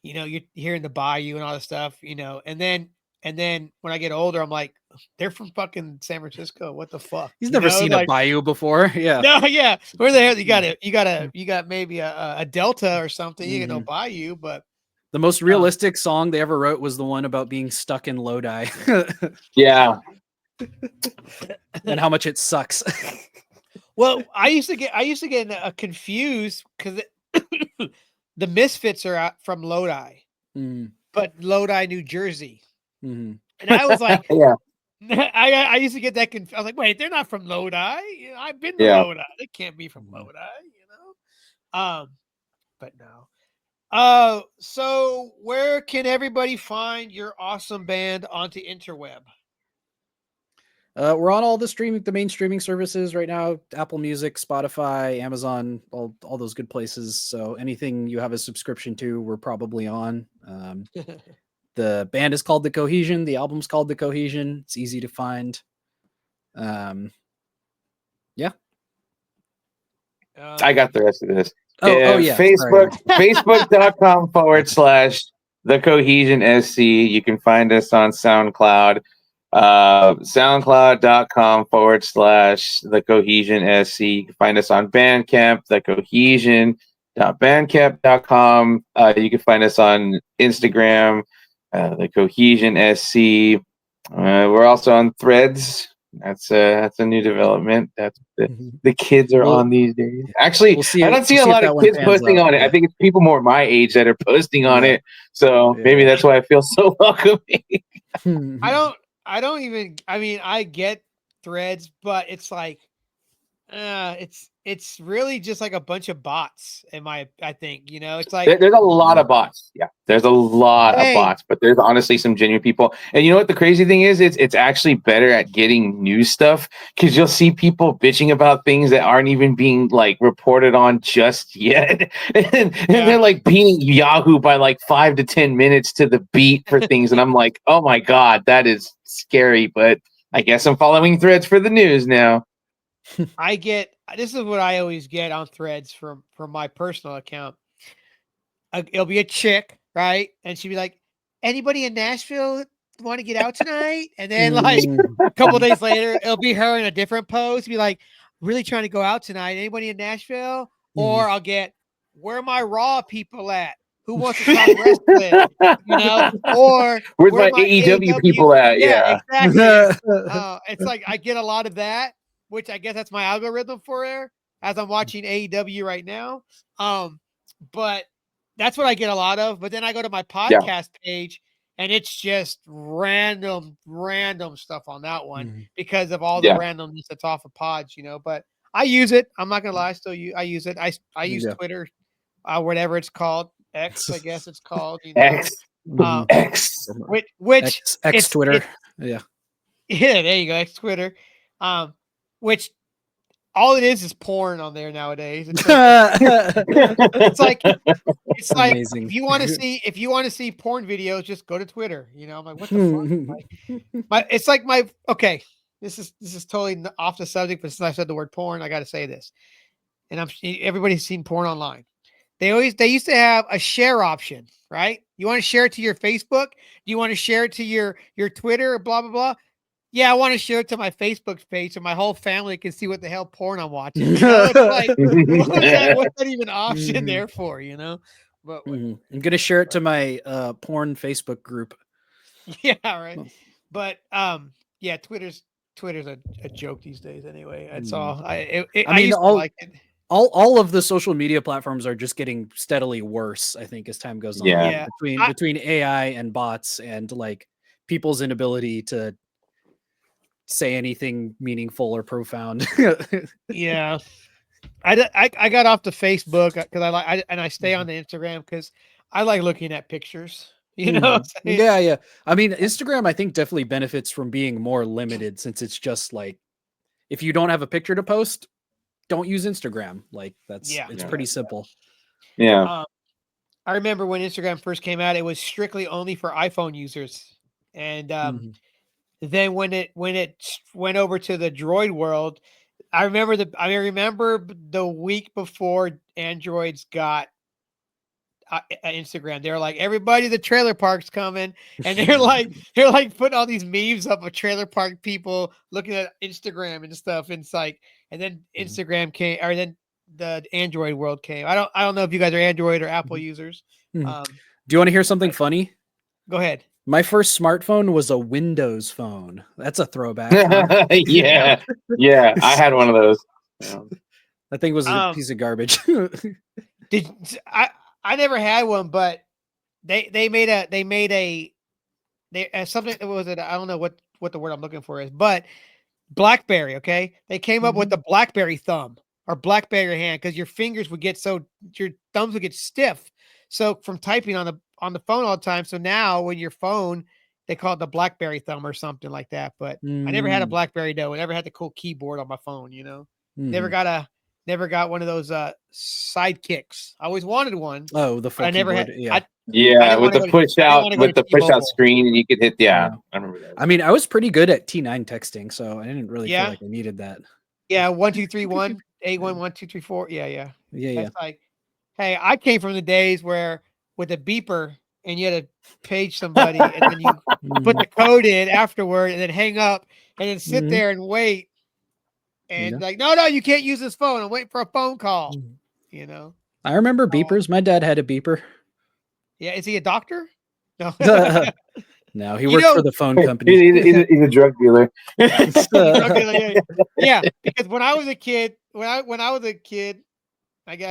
you're hearing the Bayou and all this stuff, and then when I get older, I'm like, they're from fucking San Francisco. What the fuck? He's never seen a Bayou before. Yeah. No, yeah. Where the hell you got maybe a Delta or something. You get no Bayou, but the most realistic song they ever wrote was the one about being stuck in Lodi. Yeah. And how much it sucks. Well, I used to get confused because the Misfits are out from Lodi, but Lodi, New Jersey, and I was like, Yeah. I used to get that confused. I was like, wait, they're not from Lodi. I've been to Yeah. Lodi. They can't be from Lodi, but no. So where can everybody find your awesome band onto interweb? We're on all the main streaming services right now: Apple Music, Spotify, Amazon, all those good places. So anything you have a subscription to, we're probably on. The band is called The Cohesion. The album's called The Cohesion. It's easy to find. Yeah. I got the rest of this. Yeah. Facebook.com/The Cohesion SC. You can find us on SoundCloud. SoundCloud.com/The Cohesion SC. You can find us on Bandcamp, thecohesion.bandcamp.com. You can find us on Instagram, The Cohesion SC. We're also on Threads. That's a new development. That's the kids are on these days. Actually, I don't see a lot of kids posting on it. I think it's people more my age that are posting on it. So maybe that's why I feel so welcoming. I don't even. I mean, I get Threads, but it's like, it's really just like a bunch of bots. I think it's like There's a lot of bots. Yeah, there's a lot of bots, but there's honestly some genuine people. And you know what the crazy thing is? It's actually better at getting news stuff, because you'll see people bitching about things that aren't even being like reported on just yet, and they're like beating Yahoo by like 5 to 10 minutes to the beat for things, and I'm like, oh my god, that is scary. But I guess I'm following Threads for the news now. This is what I always get on Threads from my personal account. It'll be a chick, right? And she'd be like, anybody in Nashville want to get out tonight? And then like a couple of days later, it'll be her in a different pose, be like, really trying to go out tonight. Anybody in Nashville? Or I'll get, where my Raw people at? Who wants to talk wrestling? Or where's my AEW people at? Yeah. Exactly. It's like I get a lot of that, which I guess that's my algorithm for her as I'm watching AEW right now. But that's what I get a lot of. But then I go to my podcast page, and it's just random stuff on that one because of all the randomness that's off of pods, But I use it. I'm not gonna lie, I use it. I use Twitter, whatever it's called, X, I guess it's called. X. Which X Twitter. Yeah, there you go, X Twitter. Which all it is porn on there nowadays. It's like amazing. If you want to see porn videos, just go to Twitter. I'm like, what the fuck? It's like okay. This is totally off the subject, but since I said the word porn, I got to say this. And everybody's seen porn online. They used to have a share option, right? You want to share it to your Facebook? Do you want to share it to your Twitter? Blah blah blah. yeah, I want to share it to my Facebook page so my whole family can see what the hell porn I'm watching. You know, it's like, what's that even option there for? You know, but I'm gonna share it to my porn Facebook group. yeah, right. But yeah, Twitter's a joke these days. Anyway, that's all. I mean, used to like it. All of the social media platforms are just getting steadily worse, I think, as time goes on. Yeah. Yeah, Between AI and bots and like people's inability to say anything meaningful or profound. yeah. I got off the Facebook because I stay on the Instagram because I like looking at pictures. You know what I'm saying? Yeah. I mean, Instagram, I think, definitely benefits from being more limited since it's just like if you don't have a picture to post, don't use Instagram. Like it's pretty simple. Yeah. I remember when Instagram first came out, it was strictly only for iPhone users, and then when it went over to the Droid world, I remember the week before Androids got Instagram. They were like, everybody, the trailer park's coming, and they're like putting all these memes up of trailer park people looking at Instagram and stuff. And it's like, and then Instagram came, or then the Android world came. I don't know if you guys are Android or Apple users. Do you want to hear something funny? Go ahead. My first smartphone was a Windows phone. That's a throwback. Yeah. I had one of those. Yeah. That thing was a piece of garbage. I never had one, but they made something. Was it? I don't know what the word I'm looking for is, but BlackBerry. Okay, they came up with the BlackBerry thumb or BlackBerry hand because your fingers would get your thumbs would get stiff. So from typing on the phone all the time. So now when your phone, they call it the BlackBerry thumb or something like that. But I never had a BlackBerry though. I never had the cool keyboard on my phone. You know, never got one of those sidekicks. I always wanted one. Oh, the full I never keyboard. had. With the push out screen, and you could hit. Yeah, I remember that. I mean, I was pretty good at T9 texting, so I didn't really feel like I needed that. Yeah, 1 2 3 1 8 1 1 2 3 4. Yeah. Yeah. That's like, hey, I came from the days where with a beeper and you had to page somebody, and then you put the code in afterward, and then hang up, and then sit there and wait. And like, no, you can't use this phone. I'm waiting for a phone call. You know. I remember beepers. My dad had a beeper. Yeah, is he a doctor? No. No, he worked for the phone company. He's a drug dealer. Yeah, because when I was a kid, I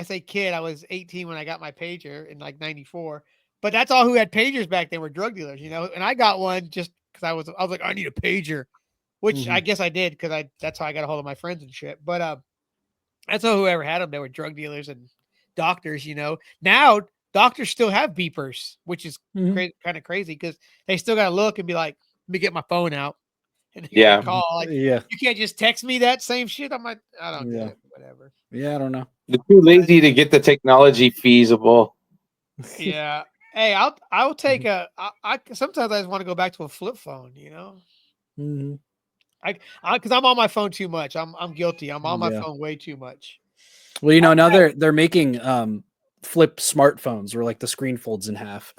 say kid, I was 18 when I got my pager in like 94. But that's all who had pagers back then were drug dealers, you know. And I got one just because I was like, I need a pager, which I guess I did because that's how I got a hold of my friends and shit. But that's all whoever had them. They were drug dealers and doctors, you know. Now doctors still have beepers, which is kind of crazy because they still got to look and be like, let me get my phone out. And call. Like, you can't just text me that same shit. I'm like, I don't get it. Whatever. Yeah, I don't know. They're too lazy to get the technology feasible. Yeah. Hey, I'll take I sometimes I just want to go back to a flip phone, you know. Because I'm on my phone too much. I'm guilty. I'm on my phone way too much. Well, you know, now they're making flip smartphones where like the screen folds in half.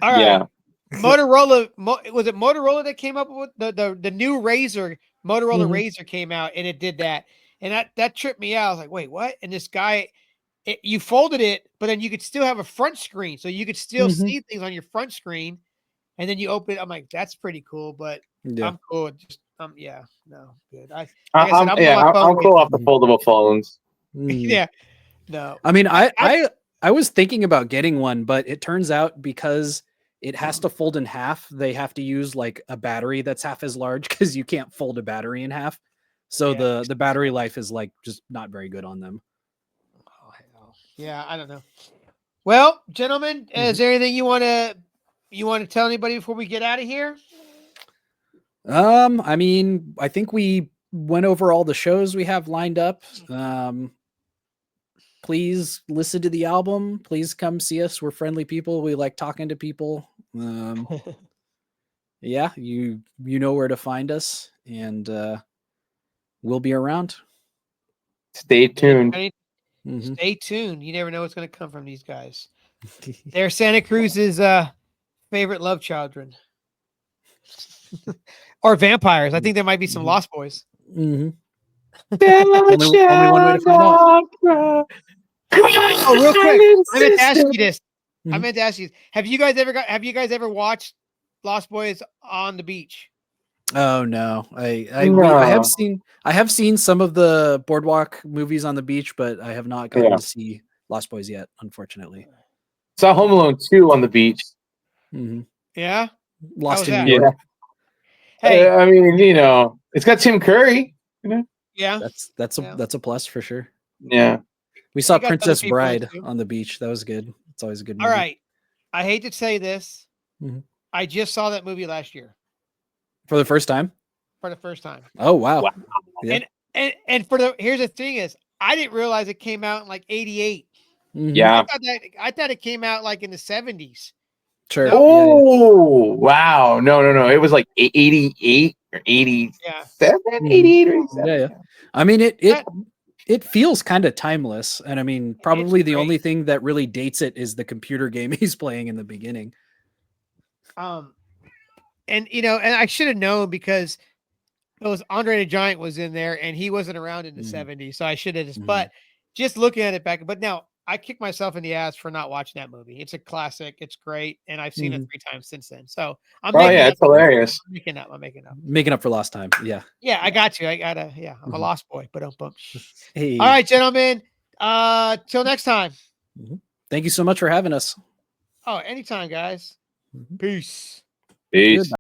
All right. Yeah. Motorola was it Motorola that came up with the new Razr? Motorola Razr came out and it did that, and that tripped me out. I was like, wait, what? And this guy, you folded it, but then you could still have a front screen, so you could still see things on your front screen, and then you open it. I'm like, that's pretty cool, but I'm cool. Just no, good. I'm cool off the foldable phones. Yeah, no. I mean, I was thinking about getting one, but it turns out because it has to fold in half, they have to use like a battery that's half as large because you can't fold a battery in half. So the battery life is like just not very good on them. Oh, hell. Yeah, I don't know. Well, gentlemen, is there anything you want to tell anybody before we get out of here? I mean, I think we went over all the shows we have lined up. Please listen to the album. Please come see us. We're friendly people. We like talking to people. Yeah, you know where to find us, and we'll be around. Stay tuned. Stay tuned. You never know what's going to come from these guys. They're Santa Cruz's favorite love children. or vampires. I think there might be some Lost Boys. Mhm. Only one way to find out. Oh, real quick, I meant to ask you this. I Mhm. meant to ask you: Have you guys ever watched Lost Boys on the beach? Oh no, I No. have seen some of the Boardwalk movies on the beach, but I have not gotten Yeah. to see Lost Boys yet, unfortunately. Saw Home Alone 2 on the beach. Mhm. Yeah. Lost was in that? New York. Yeah. Hey. I mean, it's got Tim Curry. Yeah. That's Yeah. a plus for sure. Yeah. We saw You got other Princess people in it Bride too. on the beach. That was good. It's always a good All movie. right. I hate to say this. Mhm. I just saw that movie last year For the first time. for the first time. Oh wow. Wow. Yeah. And here's the thing is I didn't realize it came out in like 88. Mhm. Yeah. I thought it came out like in the 70s. Sure. No. Yeah, yeah. Oh, wow. No. It was like 88 or 87, Yeah. 88 or 87. Yeah, yeah. I mean, it That- it feels kind of timeless, and I mean, probably the great. only thing that really dates it is the computer game he's playing in the beginning. And and I should have known because it was Andre the Giant was in there and he wasn't around in the Mhm. 70s. So I should have Mhm. but just looking at it back, but now I kick myself in the ass for not watching that movie. It's a classic. It's great. And I've seen it Mhm. 3 times since then. So I'm Oh, making yeah. up. It's hilarious. I'm making up. I'm making up. Making up for lost time. Yeah. Yeah, I got you. I'm a Mhm. lost boy, but don't bump. Hey. All right, gentlemen. Till next time. Mhm. Thank you so much for having us. Oh, anytime, guys. Mhm. Peace. Peace. Goodbye.